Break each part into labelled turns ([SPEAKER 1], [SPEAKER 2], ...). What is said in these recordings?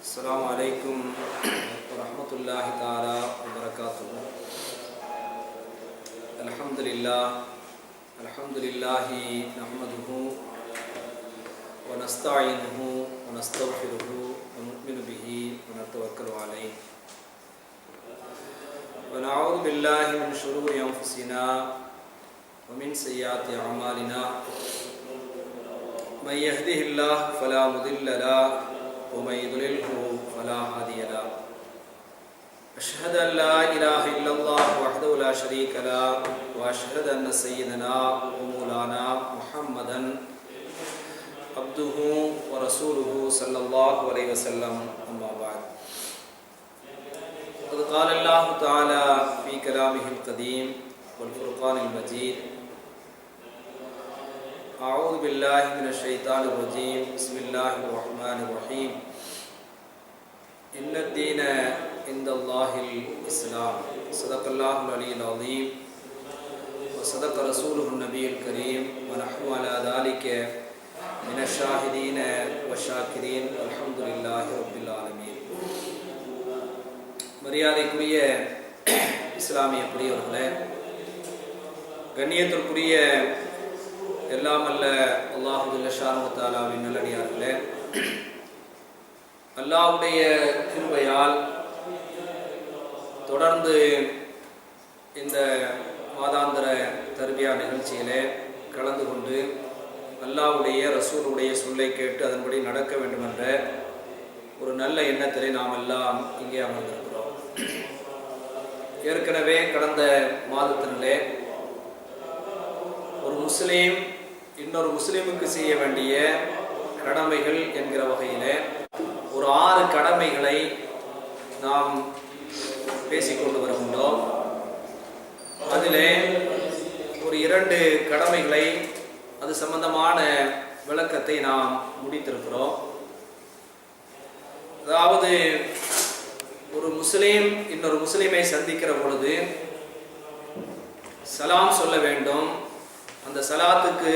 [SPEAKER 1] السلام عليكم ورحمة الله تعالى وبركاته. الحمد لله نحمده ونستعينه ونستغفره ونؤمن به ونتوكل عليه ونعوذ بالله من شرور أنفسنا ومن سيئات أعمالنا. من يهده الله فلا مضل له ومن يضلله فلا هادي له. أشهد أن لا إله إلا الله وحده لا شريك له وأشهد أن سيدنا ومولانا محمدا عبده ورسوله صلى الله عليه وسلم. أما بعد، قد قال الله تعالى في كلامه القديم والفرقان المجيد: أعوذ بالله من الشيطان الرجيم. بسم الله الرحمن الرحيم. إن الدين عند الله الإسلام. صدق الله العلي العظيم وصدق رسوله النبي الكريم ونحن على ذلك من الشاهدين والشاكرين والحمد لله رب العالمين. மரியாதைக்குரிய இஸ்லாமிய பெரியவர்களே, கண்ணியத்திற்குரிய எல்லாம் அல்ல அல்லாஹு ஜல்ல ஷானஹு வ தஆலாவின் நல்லடியார்களே, அல்லாஹ்வுடைய கிருபையால் தொடர்ந்து இந்த மாதாந்திர தர்பியா நிகழ்ச்சியிலே கலந்து கொண்டு அல்லாஹ்வுடைய ரசூலுடைய சொல்லை கேட்டு அதன்படி நடக்க வேண்டும் என்ற ஒரு நல்ல எண்ணத்திலே நாம் எல்லாம் இங்கே அமர்ந்திருக்கிறோம். ஏற்கனவே கடந்த மாதத்திலே ஒரு முஸ்லீம் இன்னொரு முஸ்லீமுக்கு செய்ய வேண்டிய கடமைகள் என்கிற வகையிலே ஒரு 6 கடமைகளை நாம் பேசிக்கொண்டு வருகின்றோம். அதிலே ஒரு 2 கடமைகளை அது சம்பந்தமான விளக்கத்தை நாம் முடித்திருக்கிறோம். அதாவது, ஒரு முஸ்லீம் இன்னொரு முஸ்லீமை சந்திக்கிற பொழுது சலாம் சொல்ல வேண்டும். அந்த சலாத்துக்கு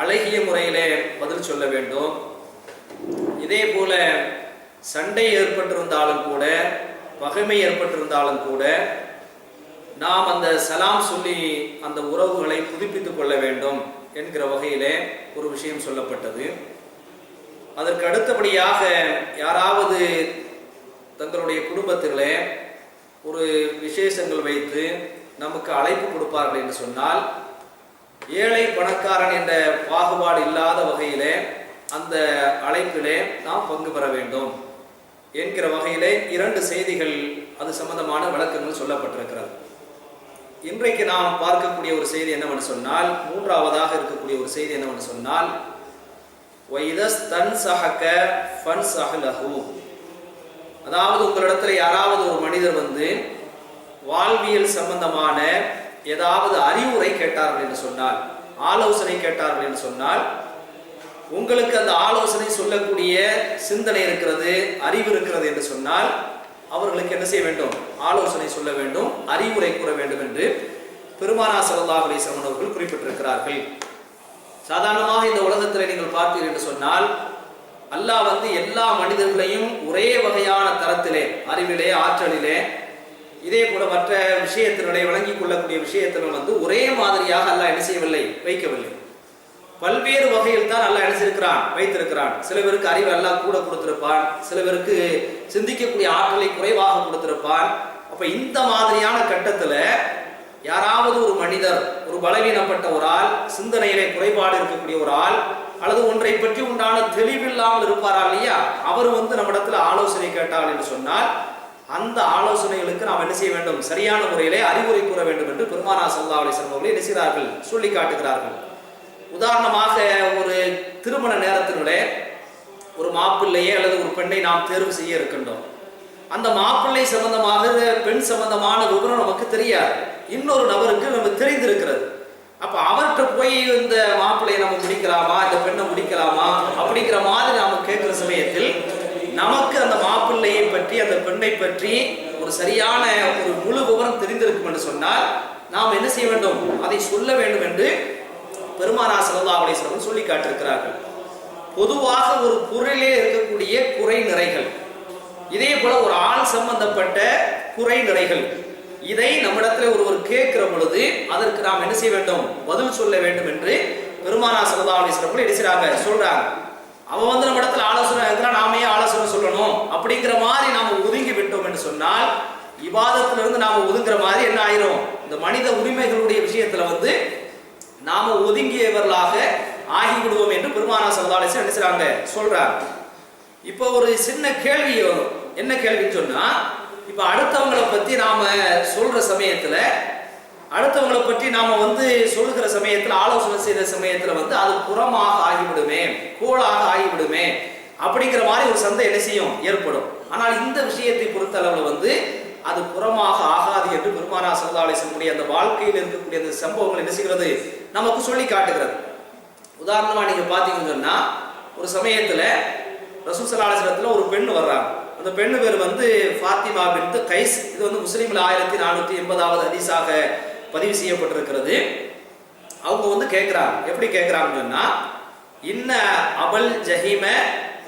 [SPEAKER 1] அழகிய முறையிலே பதில் சொல்ல வேண்டும். இதே போல சண்டை ஏற்பட்டிருந்தாலும் கூட, பகைமை ஏற்பட்டிருந்தாலும் கூட நாம் அந்த சலாம் சொல்லி அந்த உறவுகளை புதுப்பித்துக் கொள்ள வேண்டும் என்கிற வகையிலே ஒரு விஷயம் சொல்லப்பட்டது. அதற்கு அடுத்தபடியாக யாராவது தங்களுடைய குடும்பத்திலே ஒரு விசேஷங்கள் வைத்து நமக்கு அழைப்பு கொடுப்பார்கள் என்று சொன்னால், ஏழை பணக்காரன் என்ற பாகுபாடு இல்லாத வகையிலே அந்த அழைப்பிலே நாம் பங்கு பெற வேண்டும் என்கிற வகையிலே 2 செய்திகள் அது சம்பந்தமான விளக்கங்கள் சொல்லப்பட்டிருக்கிறது. இன்றைக்கு நாம் பார்க்கக்கூடிய ஒரு செய்தி என்னவென்று சொன்னால், 3ஆவதாக இருக்கக்கூடிய ஒரு செய்தி என்னவென்று சொன்னால், அதாவது உங்களிடத்தில் யாராவது ஒரு மனிதர் வந்து வாழ்வியல் சம்பந்தமான ஏதாவது அறிவுரை கேட்டார்கள் என்று சொன்னால், ஆலோசனை கேட்டார்கள் என்று சொன்னால், உங்களுக்கு அந்த ஆலோசனை சொல்லக்கூடிய சிந்தனை இருக்கிறது, அறிவு இருக்கிறது என்று சொன்னால், அவர்களுக்கு என்ன செய்ய வேண்டும்? ஆலோசனை சொல்ல வேண்டும், அறிவுரை கூற வேண்டும் என்று பெருமானார் ஸல்லல்லாஹு அலைஹி வஸல்லம் அவர்கள் குறிப்பிட்டிருக்கிறார்கள். சாதாரணமாக இந்த உலகத்தில் நீங்கள் பார்த்தீர்கள் என்று சொன்னால், அல்லாஹ் வந்து எல்லா மனிதர்களையும் ஒரே வகையான தரத்திலே, அறிவிலே, ஆற்றலிலே, இதே போல மற்ற விஷயத்தினுடைய வழங்கிக் கொள்ளக்கூடிய விஷயத்திலும் வந்து ஒரே மாதிரியாக அல்லாஹ் என்ன செய்யவில்லை, வைக்கவில்லை. பல்வேறு வகையில் தான் அல்லாஹ் என்ன செய்திருக்கிறான், வைத்திருக்கிறான். சில பேருக்கு அறிவு அல்லாஹ் கூட கொடுத்திருப்பான், சில பேருக்கு சிந்திக்கக்கூடிய ஆற்றலை குறைவாக கொடுத்திருப்பான். அப்ப இந்த மாதிரியான கட்டத்துல யாராவது ஒரு மனிதர், ஒரு பலவீனப்பட்ட ஒரு ஆள், சிந்தனையிலே குறைபாடு இருக்கக்கூடிய ஒரு ஆள், அல்லது ஒன்றை பற்றி உண்டான தெளிவில்லாமல் இருப்பாரா இல்லையா, அவர் வந்து நம்மிடத்துல ஆலோசனை கேட்டார் என்று சொன்னால், அந்த ஆலோசனைகளுக்கு நாம் என்ன செய்ய வேண்டும்? சரியான முறையிலே அறிவுரை கூற வேண்டும் என்று பெருமானார் ஸல்லல்லாஹு அலைஹி வஸல்லம் அவர்கள் என்ன செய்கிறார்கள்? சொல்லி காட்டுகிறார்கள். உதாரணமாக, ஒரு திருமண நேரத்தினுடைய ஒரு மாப்பிள்ளையே அல்லது ஒரு பெண்ணை நாம் தேர்வு செய்ய இருக்கின்றோம். அந்த மாப்பிள்ளை சம்பந்தமாக, பெண் சம்பந்தமான விவரம் நமக்கு தெரியாது, இன்னொரு நபருக்கு நமக்கு தெரிந்திருக்கிறது. அப்ப அவர்கிட்ட போய் இந்த மாப்பிள்ளையை நம்ம முடிக்கலாமா, இந்த பெண்ணை முடிக்கலாமா அப்படிங்கிற மாதிரி நாம கேட்கிற சமயத்தில் நமக்கு அந்த மாப்பிள்ளையை பற்றி, அந்த பெண்ணை பற்றி ஒரு சரியான ஒரு முழு விவரம் தெரிந்திருக்கும் என்று சொன்னால், நாம் என்ன செய்ய வேண்டும்? அதை சொல்ல வேண்டும் என்று பெருமானார் ஸல்லல்லாஹு அலைஹி வஸல்லம் சொல்லி காட்டியிருக்கிறார்கள். பொதுவாக ஒரு பொருளிலே இருக்கக்கூடிய குறை நிறைகள், போல ஒரு ஆள் சம்பந்தப்பட்ட குறை நிறைகள் இதை நம்மிடத்தில் ஒருவர் கேட்கிற பொழுது அதற்கு நாம் என்ன செய்ய வேண்டும்? பதில் சொல்ல வேண்டும் என்று பெருமானார் ஸல்லல்லாஹு அலைஹி வஸல்லம் என்ன சொல்றாங்க. அவன் வந்து நம்ம இடத்துல ஆலோசனை இருக்கிறா, நாமே ஆலோசனை சொல்லணும் அப்படிங்கிற மாதிரி நாம ஒதுங்கி விட்டோம் என்று சொன்னால் இபாதத்துல இருந்து நாம ஒதுங்குற மாதிரி என்ன ஆயிரும்? இந்த மனித உரிமைகளுடைய விஷயத்துல வந்து நாம ஒதுங்கியவர்களாக ஆகிவிடுவோம் என்று பெருமானார் ஸல்லல்லாஹு அலைஹி வஸல்லம் என்ன சொல்றாங்க. இப்போ ஒரு சின்ன கேள்வி வரும். என்ன கேள்வின்னு சொன்னா, இப்ப அடுத்தவங்களை பத்தி நாம சொல்ற சமயத்துல, அடுத்தவங்களை பற்றி நாம வந்து சொல்லுகிற சமயத்துல, ஆலோசனை செய்யற சமயத்துல வந்து அது புறமாக ஆகிவிடுமே, கோளாக ஆகிவிடுமே அப்படிங்கிற மாதிரி ஒரு சந்தேகம் என்ன செய்யும்? ஏற்படும். ஆனால் இந்த விஷயத்தை பொறுத்த அளவுல வந்து அது புறமாக ஆகாது என்று பெருமானார் ஸல்லல்லாஹு அலைஹி வஸல்லம் அந்த வாழ்க்கையில் இருக்கக்கூடிய அந்த சம்பவங்கள் என்ன செய்கிறது? நமக்கு சொல்லி காட்டுகிறது. உதாரணமா நீங்க பாத்தீங்கன்னு சொன்னா, ஒரு சமயத்துல ரசூல் ஸல்லல்லாஹு அலைஹி வஸல்லம் ஒரு பெண் வர்றாங்க. அந்த பெண்ணு பேர் வந்து ஃபாத்திமா பின்த் கைஸ். இது வந்து முஸ்லிம்ல 1480வது ஹதீஸாக பதிவு செய்யப்பட்டிருக்கிறது. அவங்க வந்து கேட்கிறாங்க. எப்படி கேட்கிறாங்கன்னு சொன்னா, இன்ன அபுல் ஜஹீம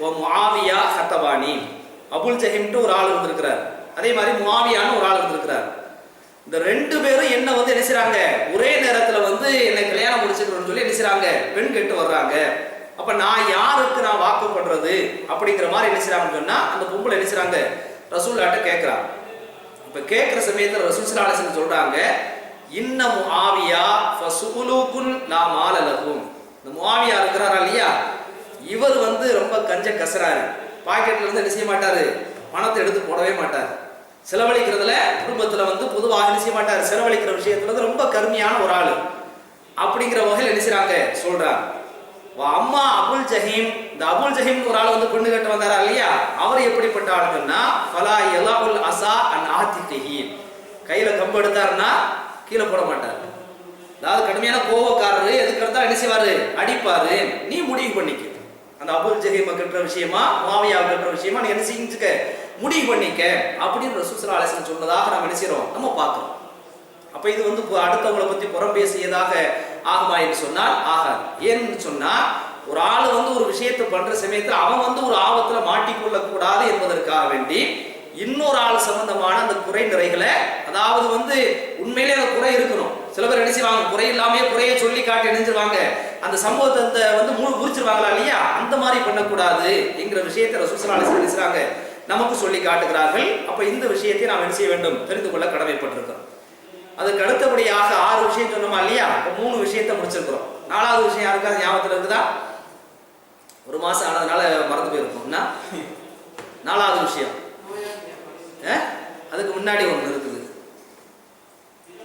[SPEAKER 1] வ முஆவியா ஹதபானி. அபுல் ஜஹீம்ட்டு ஒரு ஆள் இருந்திருக்கிறார், அதே மாதிரி முஆவியான்னு ஒரு ஆள் இருந்திருக்கிறார். இந்த ரெண்டு பேரும் என்ன வந்து என்ன செய்றாங்க? ஒரே நேரத்துல வந்து என்னை கல்யாணம் முடிச்சுக்கணும்னு சொல்லி என்ன செய்றாங்க? பெண் கேட்டு வர்றாங்க. அப்ப நான் யாருக்கு நான் வாக்குப்படுறது அப்படிங்கிற மாதிரி என்ன செய்றாங்கன்னு சொன்னா, அந்த பொம்பளை என்ன செய்றாங்க? ரசூலுல்லாஹ்ட்ட கேட்கறாங்க. இப்ப கேட்கிற சமயத்துல ரசூல் ஸல்லல்லாஹு அலைஹி வஸல்லம் சொல்றாங்க, இன்ன முஆவியா ஃபசுலுகுன் லா மால லஹும். இந்த முஆவியா இருக்கிறாரா இல்லையா, இவர் வந்து ரொம்ப கஞ்ச கசராரு. பாக்கெட்ல இருந்து என்ன செய்ய மாட்டாரு? பணத்தை எடுத்து போடவே மாட்டார். செலவழிக்கிறதுல குடும்பத்துல வந்து பொதுவாக என்ன செய்ய மாட்டார்? செலவழிக்கிற விஷயத்துல ரொம்ப கருமையான ஒரு ஆளு அப்படிங்கிற வகையில் என்ன செய்றாங்க? சொல்றாங்க. அம்மா அபுல் ஜஹீம், இந்த அபுல் ஜஹீம் ஒரு ஆள் வந்து பொண்ணு கேட்டு வந்தாரா இல்லையா, அவர் எப்படிப்பட்ட ஆளுன்னா, ஃபலா யலாஉல் அஸா அன் ஆதிகிஹி. கையில கம்பு எடுத்தாருன்னா கீழே போட மாட்டார். அதாவது கடுமையான கோபக்காரரு, எதுக்கு எடுத்தா என்ன செய்வாரு? அடிப்பாரு. நீ முடிவு பண்ணிக்க, அந்த அபுல் ஜஹீம் கட்டுற விஷயமா முஆவியா கட்டுற விஷயமா நீ என்ன செஞ்சுக்க, முடிவு பண்ணிக்க அப்படின்னு ரசூல் ஸல்லல்லாஹு அலைஹி வஸல்லம் சொன்னதாக நம்ம என்ன செய்றோம்? நம்ம பார்க்கிறோம். அப்ப இது வந்து அடுத்தவங்களை பத்தி புறம் பேசியதாக ஆகுமா என்று சொன்னால் ஆகாது. ஏன்னு சொன்னா, ஒரு ஆளு வந்து ஒரு விஷயத்தை பண்ற சமயத்துல அவன் வந்து ஒரு ஆபத்துல மாட்டிக்கொள்ள கூடாது என்பதற்காக வேண்டி இன்னொரு ஆள் சம்பந்தமான அந்த குறை நிறைகளை, அதாவது வந்து உண்மையிலே அந்த குறை இருக்கணும். சில பேர் என்ன செய்வாங்க? குறை இல்லாம குறையை சொல்லி காட்டி நினைச்சிருவாங்க, அந்த சம்பவத்தை வந்து முழு குறிச்சிருவாங்களா இல்லையா, அந்த மாதிரி பண்ணக்கூடாது என்கிற விஷயத்தை ரசூல் ஸல்லல்லாஹு அலைஹி வஸல்லம் நமக்கு சொல்லி காட்டுகிறார்கள். அப்ப இந்த விஷயத்தை நாம் என்ன செய்ய வேண்டும்? தெரிந்து கொள்ள கடமைப்பட்டிருக்கிறோம். அதுக்கு அடுத்தபடியாக 6 விஷயம் சொன்னோமா இல்லையா, 3 விஷயத்தை முடிச்சிருக்கிறோம். 4வது விஷயம் யாருக்காவது ஞாபகத்தில் இருக்குதா? ஒரு மாசம் ஆனதுனால மறந்து போயிருக்கோம்னா 4வது விஷயம் அதுக்கு முன்னாடி ஒன்று இருக்குது.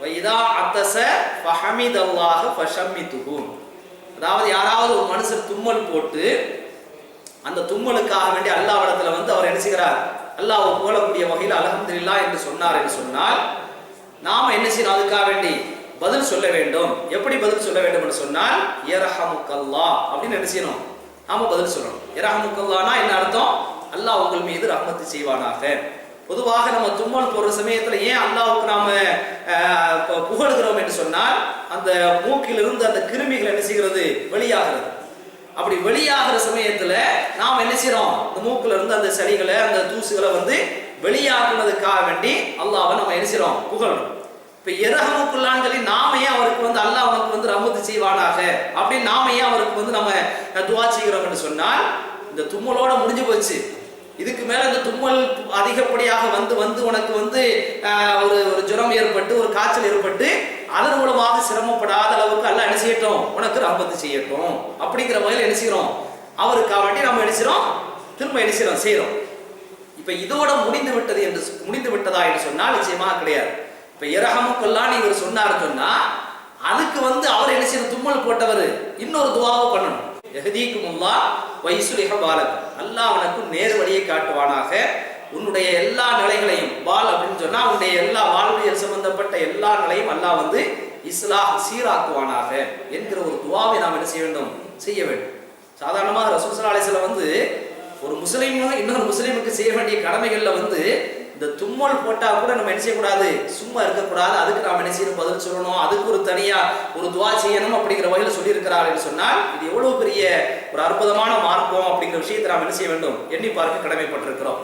[SPEAKER 1] வைதா அத்தஸ ஃபஹமிதல்லாஹ ஃபஷம்மிதுஹு. அதாவது யாராவது ஒரு மனுஷர் தும்மல் போட்டு அந்த தும்மலுக்காக வேண்டி அல்லாஹ்விடத்துல வந்து அவர் என்ன செய்கிறார்? அல்லாஹ்வை புகழக்கூடிய வகையில் அல்ஹம்துலில்லாஹ் என்று சொன்னார் என்று சொன்னால் நாம என்ன செய்யணும்? அதுக்காக வேண்டி பதில் சொல்ல வேண்டும். எப்படி பதில் சொல்ல வேண்டும் என்று சொன்னால், யர்ஹமுக்கல்லாஹ் அப்படின்னு என்ன செய்யணும்? நாம பதில் சொல்லணும். யர்ஹமுக்கல்லாஹ்னா என்ன அர்த்தம்? அல்லாஹ் உங்கள் மீது ரஹ்மத்து செய்வானாக. பொதுவாக நம்ம தும்மல் போற சமயத்துல ஏன் அல்லாஹ்வுக்கு நாம புகழுகிறோம் என்று சொன்னால், அந்த மூக்கிலிருந்து அந்த கிருமிகள் என்ன செய்கிறது? வெளியாகிறது. அப்படி வெளியாகிற சமயத்துல நாம் என்ன செய்யறோம்? இந்த மூக்குல இருந்து அந்த சளிகளை, அந்த தூசுகளை வந்து வெளியாக்குனதுக்காக வேண்டி அல்லாஹ்வை நம்ம என்ன செய்யறோம்? புகழணும். இப்ப யர்ஹமுக்குல்லாஹ்னு சொல்லி நாம ஏன் அவருக்கு வந்து அல்லாஹ் அவனுக்கு வந்து ரஹ்மத்து செய்வானாக அப்படின்னு நாம ஏன் அவருக்கு வந்து நம்ம துஆ செய்கிறோம் என்று சொன்னால், இந்த தும்மலோட முடிஞ்சு போச்சு. இதுக்கு மேல இந்த தும்மல் அதிகப்படியாக வந்து வந்து உனக்கு வந்து ஒரு ஜுரம் ஏற்பட்டு, ஒரு காய்ச்சல் ஏற்பட்டு, அதன் மூலமாக சிரமப்படாத அளவுக்கு அல்லாஹ் என்ன செய்யட்டும்? உனக்கு ரஹ்மத்து செய்யட்டும் அப்படிங்கிற வகையில் என்ன செய்யறோம்? அவருக்காக வேண்டி நம்ம என்ன செய்யறோம்? திரும்ப என்ன செய்யறோம்? இப்ப இதோட முடிந்து விட்டதா என்று சொன்னால் நிச்சயமாக கிடையாது. இப்ப யர்ஹமுக்கல்லாஹ் இவர் சொன்னாரு சொன்னா, அதுக்கு வந்து அவர் என்ன செய்யணும்? தும்மல் போட்டவர் இன்னொரு துஆவை பண்ணணும். யஹ்தீகுமுல்லாஹ் வ யுஸ்லிஹு பாலக். அல்லாஹ் உனக்கு நேர் வழியை காட்டுவானாக, உன்னுடைய எல்லா நிலைகளையும், பால் அப்படின்னு சொன்னா உன்னுடைய எல்லா வாழ்வியல் சம்பந்தப்பட்ட எல்லா நிலையும் அல்லாஹ் வந்து இஸ்லாஹ் சீராக்குவானாக என்கிற ஒரு துஆவை நாம் என்ன செய்ய வேண்டும்? செய்ய வேண்டும். சாதாரணமாக ரசூல் ஸல்லல்லாஹு அலைஹி வஸல்லம் வந்து ஒரு முஸ்லீம் இன்னொரு முஸ்லீமுக்கு செய்ய வேண்டிய கடமைகள்ல வந்து இந்த தும்மல் போட்டா கூட நம்ம என்ன செய்யக்கூடாது? சும்மா இருக்கக்கூடாது. அதுக்கு நாம் என்ன செய்யணும்? பதில் சொல்லணும். அதுக்கு ஒரு தனியா ஒரு துஆ செய்யணும் அப்படிங்கிற வகையில் சொல்லி இருக்கிறார் என்று சொன்னால், இது எவ்வளவு பெரிய ஒரு அற்புதமான மார்க்கம் அப்படிங்கிற விஷயத்தை நாம் என்ன செய்ய வேண்டும்? எண்ணி பார்க்க கடமைப்பட்டிருக்கிறோம்.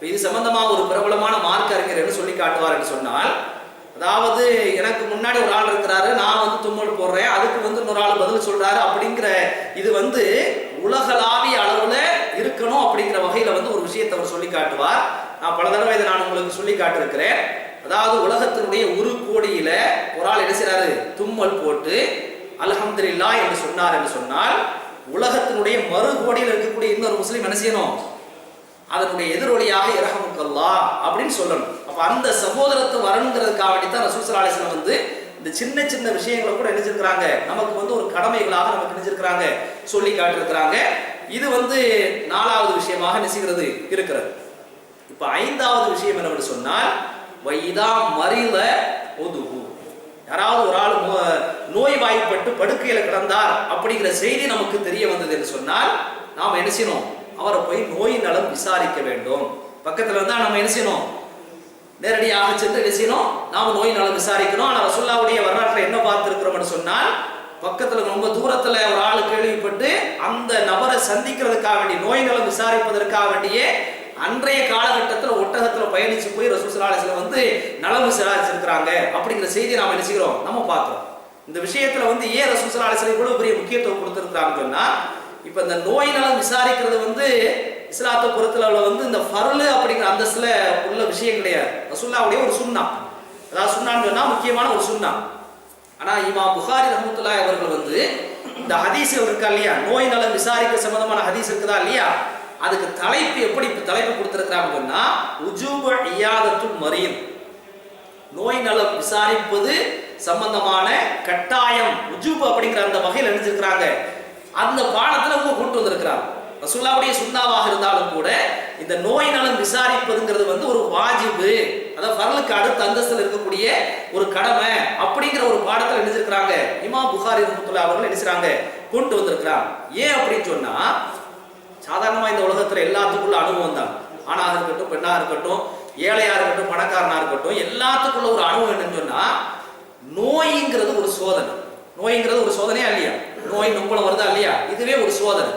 [SPEAKER 1] இது சம்பந்தமா ஒரு பிரபலமான மார்க்க அறிஞர் என்ன சொல்லி காட்டுவார் என்று சொன்னால், அதாவது எனக்கு முன்னாடி ஒரு ஆள் இருக்கிறாரு, நான் வந்து தும்மல் போடுறேன், அதுக்கு வந்து இன்னொரு ஆள் பதில் சொல்றாரு அப்படிங்கிற இது வந்து உலகளாவிய அளவுல இருக்கணும் அப்படிங்கிற வகையில வந்து ஒரு விஷயத்தை அவர் சொல்லி காட்டுவார். நான் பல தடவை இதை நான் உங்களுக்கு சொல்லி காட்டிருக்கிறேன். அதாவது உலகத்தினுடைய ஒரு கோடியில ஒரு ஆள் என்ன செய்றாரு, தும்மல் போட்டு அல்ஹம்துலில்லாஹ் என்று சொன்னார் என்று சொன்னால், உலகத்தினுடைய மறு கோடியில் இருக்கக்கூடிய இன்னொரு முஸ்லீம் என்ன செய்யணும், அதனுடைய எதிரொலியாக இரஹமுக்கல்லாஹ் அப்படின்னு சொல்லணும். அப்ப அந்த சகோதரத்தை வரணுங்கிறதுக்காக வேண்டித்தான் ரசூல் ஸல்லல்லாஹு அலைஹி வஸல்லம் வந்து இந்த சின்ன சின்ன விஷயங்களை கூட நினைச்சிருக்கிறாங்க, நமக்கு வந்து ஒரு கடமைகளாக நமக்கு நினைச்சிருக்கிறாங்க, சொல்லி காட்டிருக்கிறாங்க. இது வந்து 4வது விஷயமாக நினைச்சுகிறது இருக்கிறது. இப்ப 5வது விஷயம் என்னவென்று சொன்னால், வைதா மரில உதுஹு, யாராவது ஒரு ஆள் நோய்வாய்ப்பட்டு படுக்கையில கிடந்தார் அப்படிங்கிற செய்தி நமக்கு தெரிய வந்தது என்று சொன்னால், நாம் என்ன செய்யணும், அவரை போய் நோய் நலம் விசாரிக்க வேண்டும். பக்கத்துல இருந்தா நம்ம என்ன செய்யணும், நேரடியாக சென்று என்ன செய்யணும், நாம நோய் நலம் விசாரிக்கணும். ஆனா ரசூலுல்லாஹ்வுடைய வரலாற்றில் என்ன பார்த்திருக்கிறோம்னு சொன்னால், பக்கத்துல ரொம்ப தூரத்துல ஒரு ஆள் கேள்விப்பட்டு அந்த நபரை சந்திக்கிறதுக்காக வேண்டிய நோய் நலம் விசாரிப்பதற்காக வேண்டிய அன்றைய காலகட்டத்தில் ஒட்டகத்துல பயணிச்சு போய் ரசூல் ஸல்லல்லாஹு அலைஹி வஸல்லம் வந்து நலம் விசாரிச்சிருக்கிறாங்க அப்படிங்கிற செய்தியை நாம என்ன செய்கிறோம், நம்ம பார்க்கிறோம். இந்த விஷயத்துல வந்து ஏன் ரசூல் ஸல்லல்லாஹு அலைஹி வஸல்லம் இவ்வளவு பெரிய முக்கியத்துவம் கொடுத்திருக்கிறாங்கன்னு சொன்னா, இப்ப இந்த நோய் நலம் விசாரிக்கிறது வந்து இஸ்லாத்தை பொறுத்தளவுல வந்து இந்த ஃபர்லு அப்படிங்கிற அந்தஸ்துல உள்ள விஷயம் கிடையாது. ரசூலுல்லாஹ்வுடைய ஒரு சுன்னா, அதாவது சுன்னான்னு சொன்னா முக்கியமான ஒரு சுன்னா. ஆனா இமாம் புகாரி ரஹ்மத்துல்லாஹி அவர்கள் வந்து இந்த ஹதீஸ்கள் இருக்கா இல்லையா, நோய் நலம் விசாரிக்க சம்பந்தமான ஹதீஸ் இருக்குதா இல்லையா, அதுக்கு தலைப்பு எப்படி தலைப்பு கொடுத்திருக்கிறாங்கன்னு சொன்னா, உஜூபு இயாதத்துல் மரீத், நோய் நலம் விசாரிப்பது சம்பந்தமான கட்டாயம், உஜூபு அப்படிங்கிற அந்த வகையில் நினைச்சிருக்கிறாங்க. அந்த பாடத்துல அவங்க கொண்டு வந்திருக்கிறாங்க. ரசூலுல்லாஹ்வுடைய சுன்னாவாக இருந்தாலும் கூட இந்த நோய் நலம் விசாரிப்பதுங்கிறது வந்து ஒரு வாஜிபு, அதாவது ஃபர்லுக்கு அடுத்த அந்தஸ்தில் இருக்கக்கூடிய ஒரு கடமை அப்படிங்கிற ஒரு பாடத்தில் நினைச்சிருக்கிறாங்க. இமாம் புகாரி ரஹ்மத்துல்லாஹி அவர்கள் நினைச்சாங்க கொண்டு வந்திருக்கிறாங்க. ஏன் அப்படின்னு சொன்னா, சாதாரணமா இந்த உலகத்துல எல்லாத்துக்குள்ள அனுபவம் தான், ஆணாக இருக்கட்டும் பெண்ணாக இருக்கட்டும் ஏழையா இருக்கட்டும் பணக்காரனா இருக்கட்டும் எல்லாத்துக்குள்ள ஒரு அனுபவம் என்னன்னு சொன்னா, நோய்ங்கிறது ஒரு சோதனை. நோய்ங்கிறது ஒரு சோதனையா இல்லையா, நோய் நொம்பலம் வருதா இல்லையா, இதுவே ஒரு சோதனை.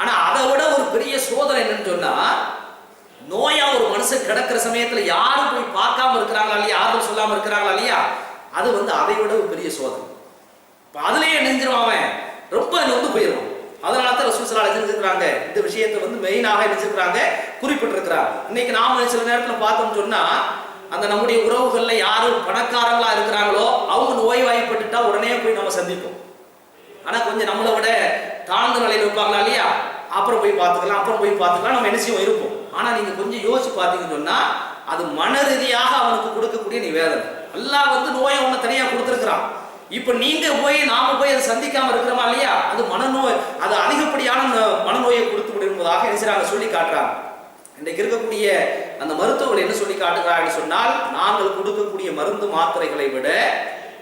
[SPEAKER 1] ஆனா அதை விட ஒரு பெரிய சோதனை என்னன்னு சொன்னா, நோயா ஒரு மனுஷன் கிடக்கிற சமயத்துல யாரும் போய் பார்க்காம இருக்கிறாங்களா இல்லையா, யாரும் சொல்லாம இருக்கிறாங்களா இல்லையா, அது வந்து அதை விட ஒரு பெரிய சோதனை. அதுலயே நெஞ்சிருவான், அவன் ரொம்ப நொந்து போயிடுவான். அதனால தான் ரசூல் ஸல்லல்லாஹு அலைஹி வஸல்லம் செஞ்சிருக்காங்க, இந்த விஷயத்தை வந்து மெயினாக நினைச்சிருக்காங்க, குறிப்பிட்டிருக்கிறாங்க. இன்னைக்கு நாம சில நேரத்துல பார்த்தோம்னு சொன்னா, அந்த நம்முடைய உறவுகள்ல யாரு பணக்காரங்களா இருக்கிறாங்களோ அவங்க நோய்வாய்ப்பட்டுட்டா உடனே போய் நம்ம சந்திப்போம். ஆனா கொஞ்சம் நம்மளை விட தாழ்ந்த நிலையில் இருப்பாங்களா இல்லையா, அப்புறம் போய் பார்த்துக்கலாம் நம்ம என்ன செய்வோம் இருப்போம். ஆனா நீங்க கொஞ்சம் யோசிச்சு பார்த்தீங்கன்னு சொன்னா, அது மன ரீதியாக அவனுக்கு கொடுக்கக்கூடிய நிவேதனை. அல்லாஹ் வந்து நோயை ஒண்ணு தனியா கொடுத்திருக்கிறான். இப்ப நீங்க போய் நாம போய் அதை சந்திக்காம இருக்கிறோமா இல்லையா, அது மனநோய், அது அதிகப்படியான மனநோயை கொடுத்து விடும் என்பதாக என்ன சொல்லி காட்டுறாங்க. இன்றைக்கு இருக்கக்கூடிய அந்த மருத்துவர்கள் என்ன சொல்லி காட்டுகிறார்கள் சொன்னால், நாங்கள் கொடுக்கக்கூடிய மருந்து மாத்திரைகளை விட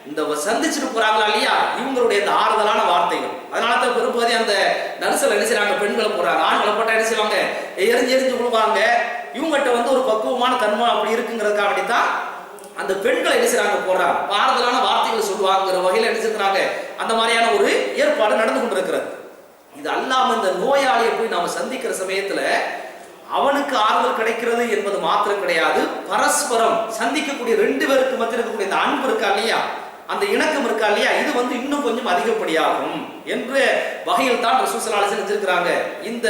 [SPEAKER 1] இந்த சந்திச்சுட்டு போறாங்களா இல்லையா இவங்களுடைய அந்த ஆறுதலான வார்த்தைகள். அதனால தான் பெரும்பகுதி அந்த நர்சல் என்ன செய்றாங்க, பெண்களை போடுறாங்க, ஆண்களை போட்டா என்ன செய்வாங்க, எரிஞ்சு விழுவாங்க. இவங்ககிட்ட வந்து ஒரு பக்குவமான தன்மை அப்படி இருக்குங்கிறதுக்காக அப்படித்தான் அந்த பெண்களை என்ன செய்றாங்க போடுறாங்க, ஆறுதலான வார்த்தைகளை சொல்லுவாங்கிற வகையில் என்ன செய்றாங்க, அந்த மாதிரியான ஒரு ஏற்பாடு நடந்து கொண்டிருக்கிறது. இது அல்லாம இந்த நோயாளியை போய் நாம சந்திக்கிற சமயத்துல அவனுக்கு ஆறுதல் கிடைக்கிறது என்பது மாத்திரம் கிடையாது, பரஸ்பரம் சந்திக்கக்கூடிய 2 பேருக்கு மத்தியில் இருக்கக்கூடிய இந்த அன்பு இருக்கா இல்லையா, அந்த இணக்கம் இருக்கா இல்லையா, இது வந்து இன்னும் கொஞ்சம் அதிகப்படியாகும் என்ற வகையில் தான் ரசூல் ஸல்லல்லாஹு அலைஹி வஸல்லம் நினைச்சிருக்கிறாங்க, இந்த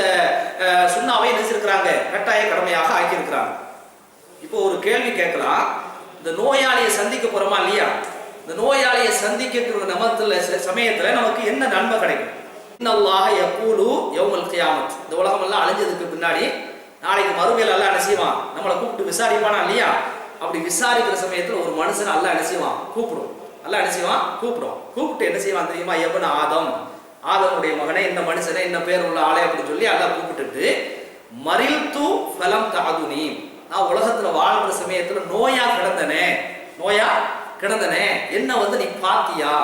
[SPEAKER 1] சுன்னாவை நினைச்சிருக்கிறாங்க, கட்டாய கடமையாக ஆக்கியிருக்கிறாங்க. இப்போ ஒரு கேள்வி கேட்கலாம், இந்த நோயாளியை சந்திக்க போறோமா இல்லையா, இந்த நோயாளியை சந்திக்கிற சமயத்துல நமக்கு என்ன நன்மை கிடைக்கும்? இன்னல்லாஹ யகூலு யௌமல் கியாமத், இந்த உலகம் எல்லாம் அழிஞ்சதுக்கு பின்னாடி நாளைக்கு மறுமையில அல்லாஹ் என்ன செய்வான், நம்மளை கூப்பிட்டு விசாரிப்பானா இல்லையா, அப்படி விசாரிக்கிற சமயத்துல ஒரு மனுஷன் அல்லாஹ் என்ன செய்வான், கூப்பிடும். அல்லாஹ் என்ன செய்வான், கூப்பிட்டு என்ன செய்வான் தெரியுமா, எபன ஆதம், ஆதமுடைய மகனே, இந்த மனுஷனே, இந்த பேர் உள்ள ஆளே அப்படின்னு சொல்லி அல்லாஹ் கூப்பிட்டுட்டு, மரில்து ஃபலம் தஅதுனி, நான் உலகத்துல வாழ்ற சமயத்துல நோயா கிடந்தனே என்ன வந்து நீ பாத்தியா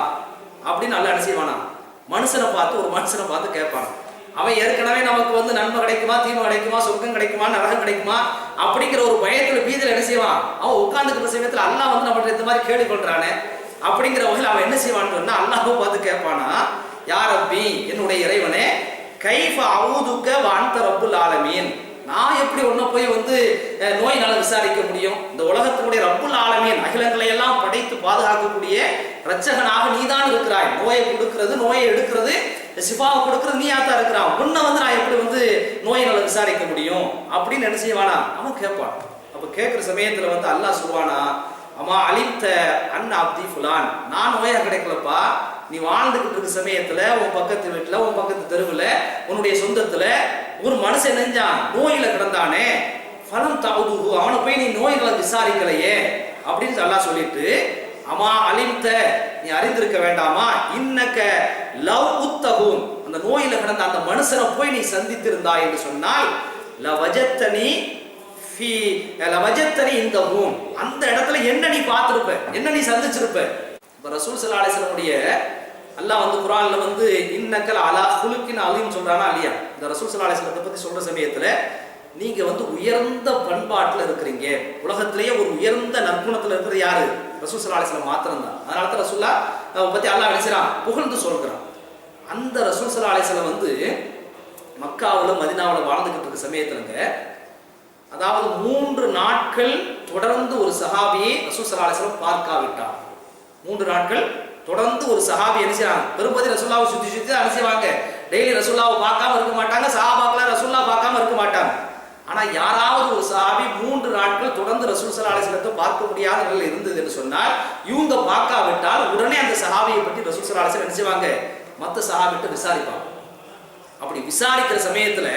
[SPEAKER 1] அப்படின்னு அல்லாஹ் என்ன செய்வானா, மனுஷனை பார்த்து ஒரு மனுஷனை பார்த்து கேட்பான். அவன் ஏற்கனவே நமக்கு வந்து நன்மை கிடைக்குமா தீமை கிடைக்குமா சொர்க்கம் கிடைக்குமா நரகம் கிடைக்குமா அப்படிங்கிற ஒரு பயத்துல பீதியில என்ன செய்வான், அவன் உட்கார்ந்துக்கிற சமயத்துல அல்லாஹ் வந்து நம்மகிட்ட இந்த மாதிரி கேள்வி பண்றானே அப்படிங்கிற வகையில் அவன் என்ன செய்வான்னு சொன்னா, அல்லாஹ்வை பார்த்து கேட்பானா, யா ரப்பி, என்னுடைய இறைவனே, கைஃப அஊதுக வ அன்த ரப்புல் ஆலமீன், நான் எப்படி எப்படி ஒன்ன போய் வந்து நோய் நல விசாரிக்க முடியும்? இந்த உலகத்தினுடைய ரப்புல் ஆலமீன் அகிலங்களை எல்லாம் படைத்து பாதுகாக்கக்கூடிய இரட்சகனாக நீதான் இருக்கிறாய். நோயை கொடுக்கிறது, நோயை எடுக்கிறது, சிஃபாவை கொடுக்கிறது நீயாத்தான் இருக்கிறான். உன்னை வந்து நான் எப்படி வந்து நோய் நல விசாரிக்க முடியும் அப்படின்னு என்ன செய்வானா அவன் கேட்பான். அப்ப கேட்கிற சமயத்துல வந்து அல்லாஹ் சொல்வானா, அம்மா அலித்த அன் அப்தி ஃபுலான், நான் நோயா கிடைக்கலப்பா, நீ வாழ்ந்துகிட்டு இருக்க சமயத்துல உன் பக்கத்து வீட்டுல, உன் பக்கத்து தெருவுல, உன்னுடைய சொந்தத்துல ஒரு மனுஷன் நெஞ்சான் நோயில கிடந்தானே, ஃபலம் தவுதுஹு, அவனை போய் நீ நோய்களை விசாரிக்கலையே அப்படின்னு அல்லாஹ் சொல்லிட்டு, அம்மா அலித்த, நீ அறிந்திருக்க வேண்டாமா, இன்னக்க லவ் உத்தகும், அந்த நோயில கிடந்த அந்த மனுஷனை போய் நீ சந்தித்திருந்தாய் என்று சொன்னால், லவஜத்தனி ஃபீ லவஜத்தனி இந்தஹும், அந்த இடத்துல என்ன நீ பார்த்திருப்ப, என்ன நீ சந்திச்சிருப்ப. இப்ப ரசூல் ஸல்லல்லாஹு அலைஹி வஸல்லம் அல்லாஹ் வந்து குர்ஆன்ல வந்து இன்னக்கல் அலா குலுக்கின் அலீம் சொல்றானா இல்லையா? இந்த ரசூல் ஸல்லல்லாஹு அலைஹி வஸல்லம் பத்தி சொல்ற சமயத்துல நீங்க வந்து உயர்ந்த பண்பாட்டுல இருக்கிறீங்க, உலகத்திலேயே ஒரு உயர்ந்த நற்குணத்துல இருக்கிறது யாரு? ரசூல் ஸல்லல்லாஹு அலைஹி வஸல்லம் மாத்திரம் தான். அதனால தான் ரசூலுல்லாஹ் பத்தி அல்லாஹ் நினைச்சான் புகழ்ந்து சொல்றான். அந்த ரசூல் ஸல்லல்லாஹு அலைஹி வஸல்லம் வந்து மக்காவுல மதீனாவுல வாழ்ந்துகிட்டு இருக்க சமயத்துலங்க, அதாவது 3 நாட்கள் தொடர்ந்து ஒரு சஹாபியை ரசூல் ஸல்லல்லாஹு அலைஹி வஸல்லம் பார்க்காவிட்டார். 3 நாட்கள் தொடர்ந்து ஒரு சஹாபி என்ன செய்றாங்க, பெரும்பதி ரசூலுல்லாஹை சுத்தி சுத்தி அனுப்பிவாங்க. டெய்லி ரசூலுல்லாஹை பார்க்காம இருக்க மாட்டாங்க, சஹாபாக்கள் ரசூலுல்லாஹை பார்க்காம இருக்க மாட்டாங்க. ஆனா யாராவது ஒரு சஹாபி 3 நாட்கள் தொடர்ந்து ரசூல் ஸல்லல்லாஹு அலைஹி வஸல்லம் பார்க்க முடியாத நிலையில் இருந்தது என்று சொன்னால், இவங்க பார்க்காவிட்டால் உடனே அந்த சஹாபியை பற்றி ரசூல் ஸல்லல்லாஹு அலைஹி வஸல்லம் என்ன செய்வாங்க, மற்ற சஹாபிட்ட விசாரிப்பாங்க. அப்படி விசாரிக்கிற சமயத்துல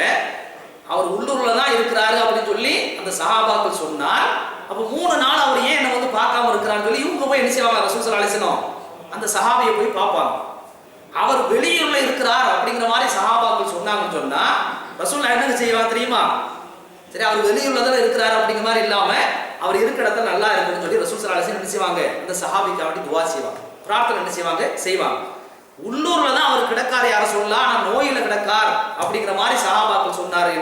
[SPEAKER 1] அவர் உள்ளூர்ல தான் இருக்கிறாரு அப்படின்னு சொல்லி அந்த சஹாபாக்கள் சொன்னால், அப்ப 3 நாள் அவர் ஏன் என்ன வந்து பார்க்காம இருக்கிறான்னு சொல்லி இவங்க போய் என்ன செய்வாங்க, ரசூல் ஸல்லல்லாஹு அலைஹி வஸல்லம் அந்த சஹாபியை போய் பார்ப்பாங்க. அவர் வெளியூர்ல இருக்கிறார் அப்படிங்கிற மாதிரி சஹாபாக்கள் சொன்னாங்கன்னு சொன்னா ரசூலுல்லாஹ் என்ன செய்வாங்க தெரியுமா? சரி, அவர் வெளியூர்ல தான் இருக்கிறார் அப்படிங்கிற மாதிரி இல்லாம அவர் இருக்கிற இடத்துல நல்லா இருக்குன்னு சொல்லி ரசூல் ஸல்லல்லாஹு அலைஹி வஸல்லம் என்ன செய்வாங்க, அந்த சஹாபிக்கு அப்படி துஆ செய்வாங்க, பிரார்த்தனை என்ன செய்வாங்க. உள்ளூர்ல தான் அவர் கிடக்கார் யார சொல்லலாம், ஆனா நோயில கிடக்கார் அப்படிங்கிற மாதிரி சஹாபாக்கள் சொன்னார்கள்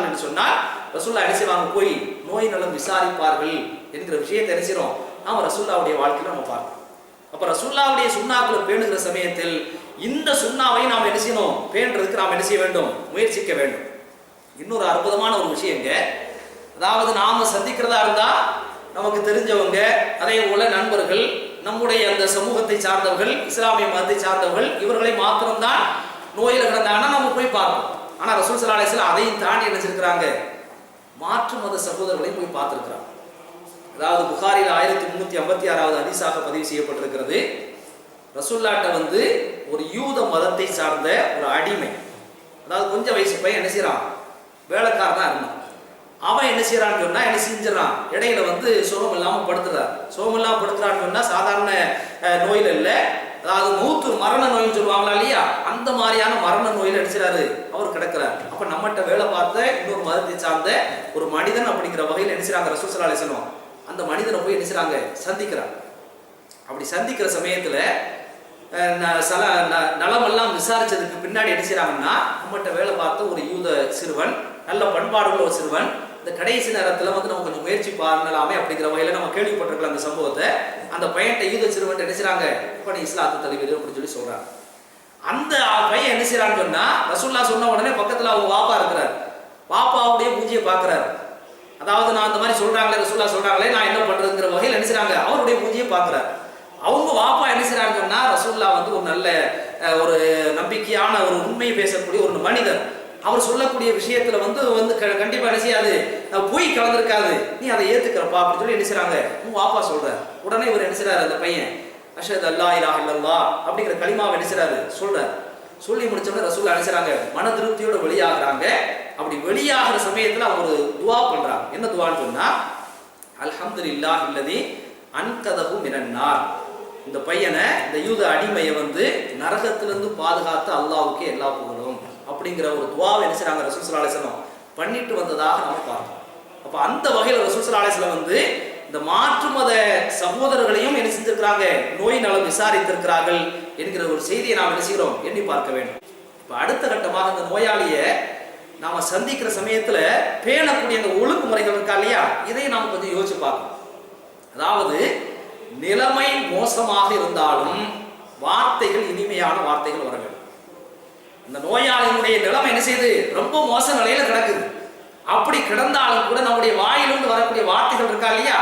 [SPEAKER 1] என்று சொன்னால் ரசூலுல்லாஹ் என்ன செய்வாங்க, போய் நோய் நலம் விசாரிப்பார்கள் என்கிற விஷயத்தை நினைச்சிரும் நாம ரசூலுல்லாஹ்வுடைய வாழ்க்கையில நம்ம பார்க்கணும். அப்ப ரசூலுல்லாஹ்வுடைய சுன்னாக்களை பேணுகிற சமயத்தில் இந்த சுன்னாவை நாம் என்ன செய்யணும், பேணுறதுக்கு நாம் என்ன செய்ய வேண்டும், முயற்சிக்க வேண்டும். இன்னொரு அற்புதமான ஒரு விஷயங்க, அதாவது நாம சந்திக்கிறதா இருந்தா நமக்கு தெரிஞ்சவங்க, அதே போல நண்பர்கள், நம்முடைய அந்த சமூகத்தை சார்ந்தவர்கள், இஸ்லாமிய மதத்தை சார்ந்தவர்கள், இவர்களை மாத்திரம்தான் நோயில கிடந்தாங்கன்னா நம்ம போய் பார்ப்போம். ஆனா ரசூல் ஸல்லல்லாஹு அலைஹி வஸல்லம் அதையும் தாண்டி என்ன செஞ்சிருக்கிறாங்க, மாற்று மத சகோதரர்களையும் போய் பார்த்திருக்கிறாங்க. அதாவது புகாரில 1356வது ஹதீஸாக பதிவு செய்யப்பட்டிருக்கிறது. ரசூலுல்லாஹ்ட்ட வந்து ஒரு யூத மதத்தை சார்ந்த ஒரு அடிமை, அதாவது கொஞ்சம் வயசு பையன் என்ன செய்யறான், வேலைக்காரனா இருந்தான். அவன் என்ன செய்யறான்னு சொன்னா என்ன செஞ்சிடறான், இடையில வந்து சோகம் இல்லாம படுத்துறான். சோகம் இல்லாம படுத்துறான்னு சொன்னா சாதாரண நோயில இல்ல, அதாவது மௌத்து மரண நோய்னு சொல்லுவாங்களா இல்லையா, அந்த மாதிரியான மரண நோயில அடிச்சிடாரு அவர் கிடக்கிறார். அப்ப நம்மகிட்ட வேலை பார்த்த இன்னொரு மதத்தை சார்ந்த ஒரு மனிதன் அப்படிங்கிற வகையில் என்ன செய்றாங்க, ரசூல் ஸல்லல்லாஹு அலைஹி வஸல்லம் அந்த மனிதனை போய் என்ன செய்றாங்க, சந்திக்கிறாங்க. அப்படி சந்திக்கிற சமயத்துல நலமெல்லாம் விசாரிச்சதுக்கு பின்னாடி என்ன செய்றாங்கன்னா, நம்மகிட்ட வேலை பார்த்த ஒரு யூத சிறுவன், நல்ல பண்பாடுள்ள ஒரு சிறுவன், இந்த கடைசி நேரத்துல வந்து நம்ம கொஞ்சம் முயற்சி பண்ணலாமே அப்படிங்கிற வகையில நம்ம கேள்விப்பட்டிருக்கலாம் அந்த சம்பவத்தை. அந்த பையன்ட்ட யூத சிறுவன் என்ன செய்றாங்க, இப்ப நீ இஸ்லாத்தை தழுவிடு அப்படின்னு சொல்லி சொல்றாங்க. அந்த பையன் என்ன செய்யறான்னு சொன்னா, ரசூலுல்லாஹ் சொன்ன உடனே பக்கத்துல அவங்க வாப்பா இருக்கிறார், வாப்பாவுடைய மூஞ்சியை பாக்குறாரு. அதாவது நான் அந்த மாதிரி சொல்றாங்களே, ரசூலுல்லாஹ் சொல்றாங்களே, நான் என்ன பண்றதுங்கிற வகையில் என்ன செய்றாங்க, அவருடைய மூஞ்சியை பாக்குறாரு. அவங்க வாப்பா என்ன செய்றாங்கன்னு சொன்னா, ரசூலுல்லாஹ் வந்து ஒரு நல்ல ஒரு நம்பிக்கையான ஒரு உண்மையை பேசக்கூடிய ஒரு மனிதர், அவர் சொல்லக்கூடிய விஷயத்துல வந்து கண்டிப்பா என்ன செய்யாது, போய் கலந்துருக்காது, நீ அதை ஏத்துக்கிறப்பா அப்படின்னு சொல்லி என்ன செய்றாங்க, உங்க வாப்பா சொல்றாரு. உடனே இவர் என்ன செய்றாரு, அந்த பையன் அஷ்ஹது அல்லா இலாஹ இல்லல்லாஹ் அப்படிங்கிற கலிமாவை என்ன செய்றாரு, சொல்றாரு. சொல்லி முடிச்சோடனே ரசூலுல்லாஹ் என்ன செய்றாங்க, மன திருப்தியோட வெளியாகிறாங்க. அப்படி வெளியாகிற சமயத்துல அவங்க ஒரு துவா பண்றாங்க. என்ன துவான்னு சொன்னா, அல்ஹம்துலில்லாஹி அல்லதி அன்கதஹு மினன் நார், இந்த பையனை, இந்த யூத அடிமையை வந்து நரகத்திலிருந்து பாதுகாத்த அல்லாஹ்வுக்கே எல்லா புகழும் அப்படிங்கிற ஒரு துவாவை என்ன செய்றாங்க, ரசூல் ஸல்லல்லாஹு அலைஹி வஸல்லம் பண்ணிட்டு வந்ததாக நம்ம பார்க்கிறோம். அப்ப அந்த வகையில் ரசூல் ஸல்லல்லாஹு அலைஹி வஸல்லம் வந்து இந்த மாற்று மத சகோதரர்களையும் என்ன செஞ்சிருக்கிறாங்க, நோய் நலம் விசாரித்திருக்கிறார்கள் என்கிற ஒரு செய்தியை நாம் என்ன செய்கிறோம், எண்ணி பார்க்க வேண்டும். இப்ப அடுத்த கட்டமாக இந்த நோயாளியை நாம சந்திக்கிற சமயத்துல பேணக்கூடிய அந்த ஒழுங்குமுறைகள் இருக்கா இல்லையா, இதையும் நாம் கொஞ்சம் யோசிச்சு பார்க்கணும். அதாவது நிலைமை மோசமாக இருந்தாலும் வார்த்தைகள், இனிமையான வார்த்தைகள் வர வேண்டும். இந்த நோயாளியினுடைய நிலைமை என்ன செய்யுது, ரொம்ப மோச நிலையில கிடக்குது. அப்படி கிடந்தாலும் கூட நம்முடைய வாயிலிருந்து வரக்கூடிய வார்த்தைகள் இருக்கா இல்லையா,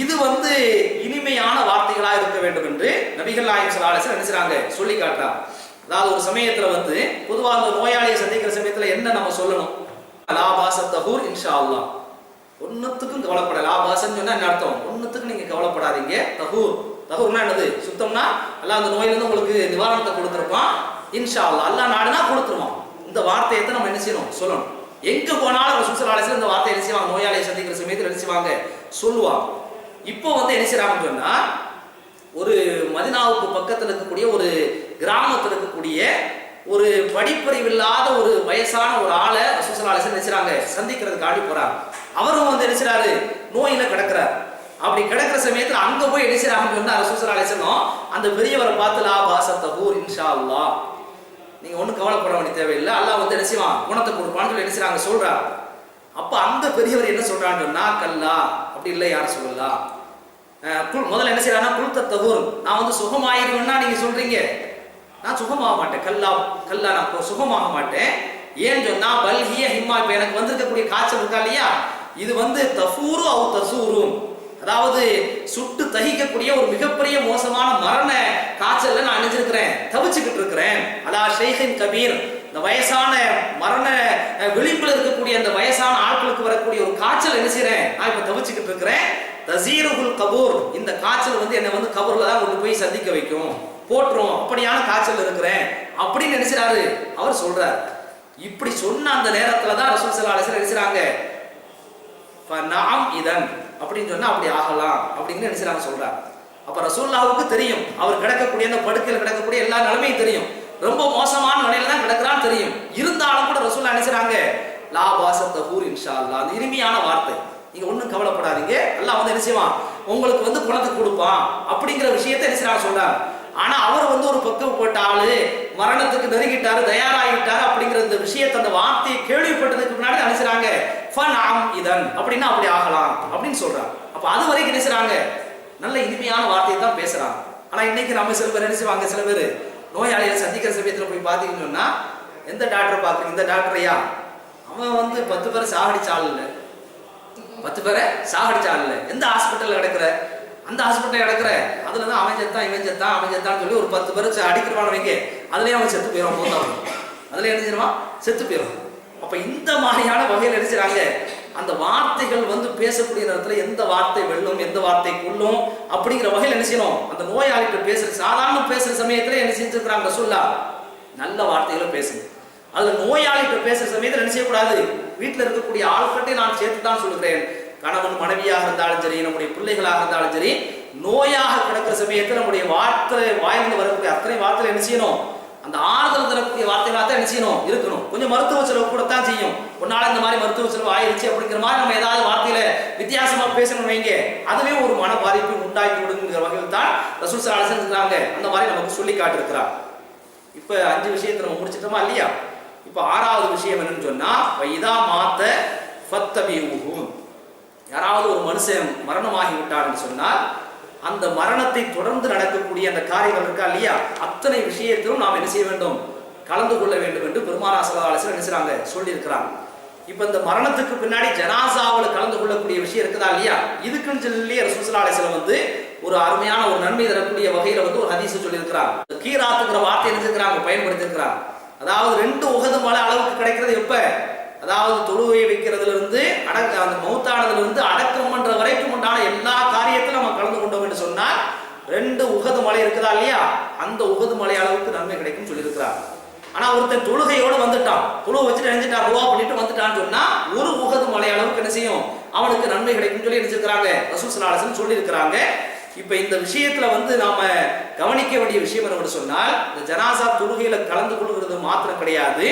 [SPEAKER 1] இது வந்து இனிமையான வார்த்தைகளா இருக்க வேண்டும் என்று நபிகள் நாயகம் ஸல்லல்லாஹு அலைஹி வஸல்லம் நினைச்சாங்க, சொல்லி காட்டுறாங்க. அதாவது ஒரு சமயத்துல வந்து பொதுவாக அந்த நோயாளியை சந்திக்கிற சமயத்துல என்ன நம்ம சொல்லணும், லா பாஸ தஹூர் இன்ஷா அல்லாஹ், ஒன்னுத்துக்கும் கவலைப்பட, லா பாஸன்னு சொன்னா என்ன அர்த்தம், ஒன்னுத்துக்கும் நீங்க கவலைப்படாதீங்க, தஹூர், தஹூர்னா என்னது, சுத்தம்னா அல்லாஹ் அந்த நோயிலிருந்து உங்களுக்கு நிவாரணத்தை கொடுத்துருப்பான், இன்ஷா அல்லாஹ், அல்லாஹ் நாடுனா கொடுத்துருவான். இந்த வார்த்தையை நம்ம என்ன செய்யணும், சொல்லணும். எங்க போனாலும் ரசூல் ஸல்லல்லாஹு அலைஹி வஸல்லம் இந்த வார்த்தையை என்ன செய்வாங்க, நோயாளியை சந்திக்கிற சமயத்தில் என்ன செய்வாங்க, சொல்லுவாங்க. இப்போ வந்து என்ன செய்யறாங்கன்னு சொன்னா, ஒரு மதினாவுக்கு பக்கத்தில் இருக்கக்கூடிய ஒரு கிராமத்தில் இருக்கக்கூடிய ஒரு படிப்பறிவு இல்லாத ஒரு வயசான ஒரு ஆளை ரசூல் ஸல்லல்லாஹு அலைஹி வஸல்லம் நினைச்சாங்க சந்திக்கிறதுக்காண்டி போறாங்க. அவரும் வந்து நினைச்சாரு நோயில கிடக்கிறார். அப்படி கிடக்கிற சமயத்தில் அங்க போய் நினைச்சாங்க சொன்னா ரசூல் ஸல்லல்லாஹு அலைஹி வஸல்லம் அந்த பெரியவரை பார்த்து லா பாஸ தஹூர் இன்ஷா அல்லாஹ், நீங்க ஒன்றும் கவலைப்பட வேண்டிய தேவையில்லை, அல்லாஹ் வந்து நினைச்சுவான் குணத்தை கொடுப்பான்னு சொல்லி நினைச்சாங்க சொல்றாரு. அப்ப அந்த பெரியவர் என்ன சொல்றான்னு சொன்னா, கல்லா அப்படி இல்லை யார் சொல்லலாம், முதல்ல என்ன செய்யறாங்க, குல்த தஹூர், நான் வந்து சுகமாயிருவேன்னா நீங்க சொல்றீங்க, நான் சுகமாக மாட்டேன், கல்லா கல்லா நான் சுகமாக மாட்டேன். ஏன்னு சொன்னா பல்ஹிய ஹிம்மா, இப்ப எனக்கு வந்திருக்கக்கூடிய காய்ச்சல் இருக்கா இல்லையா, இது வந்து தஃபூரு அவு தசூரும், அதாவது சுட்டு தகிக்கக்கூடிய ஒரு மிகப்பெரிய மோசமான மரண காய்ச்சல்ல நான் அணிஞ்சிருக்கிறேன், தவிச்சுக்கிட்டு இருக்கிறேன். அதாவது ஷைஹின் கபீர், இந்த வயசான மரண விளிம்பில் இருக்கக்கூடிய அந்த வயசான ஆட்களுக்கு வரக்கூடிய ஒரு காய்ச்சல் என்ன செய்யறேன், நான் இப்ப தவிச்சுக்கிட்டு இருக்கிறேன். தஸீருல் கபூர், இந்த காய்ச்சல் வந்து என்னை வந்து கபூர்ல தான் கொண்டு போய் சந்திக்க வைக்கும், போட்டுரும், அப்படியான காய்ச்சல் இருக்கிறேன் அப்படின்னு நினைச்சாரு அவர் சொல்றார். இப்படி சொன்ன அந்த நேரத்துல தான் ரசூல் ஸல்லல்லாஹு அலைஹி வஸல்லம் நினைச்சாங்க ஃபநஅம் இதன் அப்படின்னு சொன்னா அப்படி ஆகலாம் அப்படின்னு நினைச்சாங்க சொல்றாங்க. அப்ப ரசூலுல்லாஹ்வுக்கு தெரியும், அவர் கிடக்கக்கூடிய அந்த படுக்கையில் கிடக்கக்கூடிய எல்லா நிலைமையும் தெரியும், ரொம்ப மோசமான நிலையில தான் கிடக்குறான்னு தெரியும். இருந்தாலும் கூட ரசூலுல்லாஹ் நினைச்சாங்க லா பாஸ தஹூர் இன்ஷா அல்லாஹ், அந்த இனிமையான வார்த்தை, நீங்க ஒன்றும் கவலைப்படாதீங்க, அல்லாஹ் வந்து என்ன செய்வான் உங்களுக்கு வந்து குணத்தை கொடுப்பான் அப்படிங்கிற விஷயத்தை என்ன செய்யறாங்க சொல்றாங்க. ஆனா அவர் வந்து ஒரு பக்கம் போட்ட ஆளு, மரணத்துக்கு நெருங்கிட்டாரு, தயாராகிட்டாரு அப்படிங்கிற இந்த விஷயத்தை, அந்த வார்த்தையை கேள்விப்பட்டதுக்கு முன்னாடி நினைச்சாங்க ஃபநஅம் இதன் அப்படின்னா அப்படி ஆகலாம் அப்படின்னு சொல்றாங்க. அப்ப அது வரைக்கும் நினைச்சாங்க நல்ல இனிமையான வார்த்தையை தான் பேசுறாங்க. ஆனா இன்னைக்கு நம்ம சில பேர் நினைச்சுவாங்க, சில பேர் நோயாளியை சந்திக்கிற சமயத்துல போய் பாத்தீங்கன்னு சொன்னா, எந்த டாக்டர் பாக்குறீங்க, இந்த டாக்டரையா, அவன் வந்து 10 பேரை சாகடிச்ச ஆள் இல்லை, 10 பேரை சாகடிச்ச ஆள் இல்லை, எந்த ஹாஸ்பிட்டல்ல கிடக்குற, அந்த ஹாஸ்பிட்டல் கிடக்குற, அதுல தான் அவன் செத்தான் இவன் செத்தான் அவன் செத்தான்னு சொல்லி ஒரு 10 பேர் அடிக்கிறவான வைங்க, அதுலயே அவன் செத்து போயிடும், மூத்தவன் அதுல என்ன செய்வான் செத்து போயிடும். அப்ப இந்த மாதிரியான வகையில் நினைச்சாங்க அந்த வார்த்தைகள் வந்து பேசக்கூடிய நேரத்துல எந்த வார்த்தை வெல்லும் எந்த வார்த்தை கொல்லும் அப்படிங்கிற வகையில் என்ன செய்யணும், அந்த நோயாளிகிட்ட பேசுற சாதாரண பேசுற சமயத்துல என்ன செஞ்சிருக்கிறாங்க ரசூலுல்லாஹ், நல்ல வார்த்தைகளை பேசுங்க. அதுல நோயாளிகிட்ட பேசுற சமயத்துல என்ன செய்யக்கூடாது, வீட்டுல இருக்கக்கூடிய ஆட்கிட்டே நான் சேர்த்து தான் சொல்லுகிறேன், கணவன் மனைவியாக இருந்தாலும் சரி, நம்முடைய பிள்ளைகளாக இருந்தாலும் சரி, நோயாக கிடக்கிற சமயத்தில் நம்முடைய வார்த்தை வாயிலிருந்து வரக்கூடிய அத்தனை வார்த்தை என்ன செய்யணும், அந்த ஆறுதல் தரக்கூடிய வார்த்தைகளாக தான் என்ன செய்யணும் இருக்கணும். கொஞ்சம் மருத்துவ செலவு கூட தான் செய்யும், ஒன்னால இந்த மாதிரி மருத்துவ செலவு ஆயிடுச்சு அப்படிங்கிற மாதிரி நம்ம ஏதாவது வார்த்தையில வித்தியாசமா பேசணும் வைங்க, அதுவே ஒரு மன பாதிப்பு உண்டாக்கி விடுங்கிற வகையில் தான் ரசூல் ஸல்லல்லாஹு அலைஹி வஸல்லம் அந்த மாதிரி நமக்கு சொல்லி காட்டிருக்கிறார். இப்ப 5 விஷயத்தை நம்ம முடிச்சிட்டோமா இல்லையா? இப்ப 6வது விஷயம் என்னன்னு சொன்னா, வைதா மாத்த ஃபத்தபியூஹு, யாராவது ஒரு மனுஷன் மரணமாகி விட்டான்னு சொன்னால் அந்த மரணத்தை தொடர்ந்து நடக்கக்கூடிய அந்த காரியங்கள் இருக்கா இல்லையா, அத்தனை விஷயத்திலும் நாம் என்ன செய்ய வேண்டும், கலந்து கொள்ள வேண்டும் என்று பெருமானார் ஸல்லல்லாஹு அலைஹி வஸல்லம் நினைச்சாங்க சொல்லி இருக்கிறாங்க. இப்ப இந்த மரணத்துக்கு பின்னாடி ஜனாசாவில் கலந்து கொள்ளக்கூடிய விஷயம் இருக்குதா இல்லையா, இதுக்குன்னு சொல்லி ரசூல் ஸல்லல்லாஹு அலைஹி வஸல்லம் வந்து ஒரு அருமையான ஒரு நன்மை தரக்கூடிய வகையில வந்து ஒரு ஹதீஸ் சொல்லி இருக்கிறாங்க. கீராத்துங்கிற வார்த்தை நினைச்சிருக்கிறாங்க பயன்படுத்தி இருக்கிறாங்க. அதாவது 2 உஹது மலை அளவுக்கு கிடைக்கிறது எப்ப, அதாவது தொழுகை வைக்கிறதுல இருந்து அந்த மௌத்தானதுல இருந்து அடக்கம் பண்ற வரைக்கும் உண்டான எல்லா காரியத்திலும் நம்ம கலந்து கொண்டோம் என்று சொன்னால் 2 உஹது மலை இருக்குதா இல்லையா, அந்த உஹது மலை அளவுக்கு நன்மை கிடைக்கும் சொல்லி இருக்கிறார். ஆனா ஒருத்தன் தொழுகையோடு வந்துட்டான், தொழுகை வச்சுட்டு நினைச்சிட்டான், ருவா பண்ணிட்டு வந்துட்டான்னு சொன்னா 1 உஹது மலை அளவுக்கு என்ன செய்யும், அவனுக்கு நன்மை கிடைக்கும் சொல்லி நினைச்சிருக்கிறாங்க ரசூல் ஸல்லல்லாஹு அலைஹி வஸல்லம் சொல்லி இருக்கிறாங்க. இப்ப இந்த விஷயத்துல வந்து நாம கவனிக்க வேண்டிய விஷயம் என்னன்னு சொன்னால், இந்த ஜனாசா தொழுகையில கலந்து கொள்கிறது மாத்திரம் கிடையாது,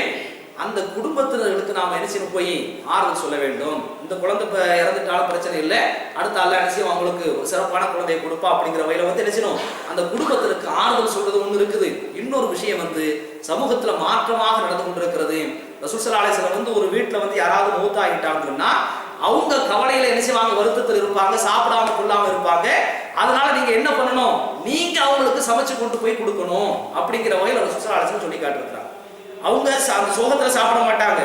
[SPEAKER 1] அந்த குடும்பத்தினர்களுக்கு நாம என்ன செய்யணும், போய் ஆறுதல் சொல்ல வேண்டும். இந்த குழந்தை இறந்துட்டாலும் பிரச்சனை இல்லை, அடுத்த அல்ல என்ன செய்யும் அவங்களுக்கு ஒரு சிறப்பான குழந்தையை கொடுப்பா அப்படிங்கிற வகையில வந்து என்ன செய்யணும், அந்த குடும்பத்திற்கு ஆறுதல் சொல்றது ஒண்ணு இருக்குது. இன்னொரு விஷயம் வந்து சமூகத்துல மாற்றமாக நடந்து கொண்டிருக்கிறது. ரசூல் ஸல்லல்லாஹு அலைஹி வஸல்லம் வந்து ஒரு வீட்டுல வந்து யாராவது மௌத்தாகிட்டாங்கன்னு சொன்னா அவங்க கவலையில என்ன செய்வாங்க, வருத்தத்தில் இருப்பாங்க, சாப்பிடாம கொள்ளாம இருப்பாங்க. அதனால நீங்க என்ன பண்ணணும், நீங்க அவங்களுக்கு சமைச்சு கொண்டு போய் கொடுக்கணும் அப்படிங்கிற வகையில ரசூல் ஸல்லல்லாஹு அலைஹி வஸல்லம் சொல்லி காட்டிருக்கிறாங்க. அவங்க அந்த சோகத்துல சாப்பிட மாட்டாங்க,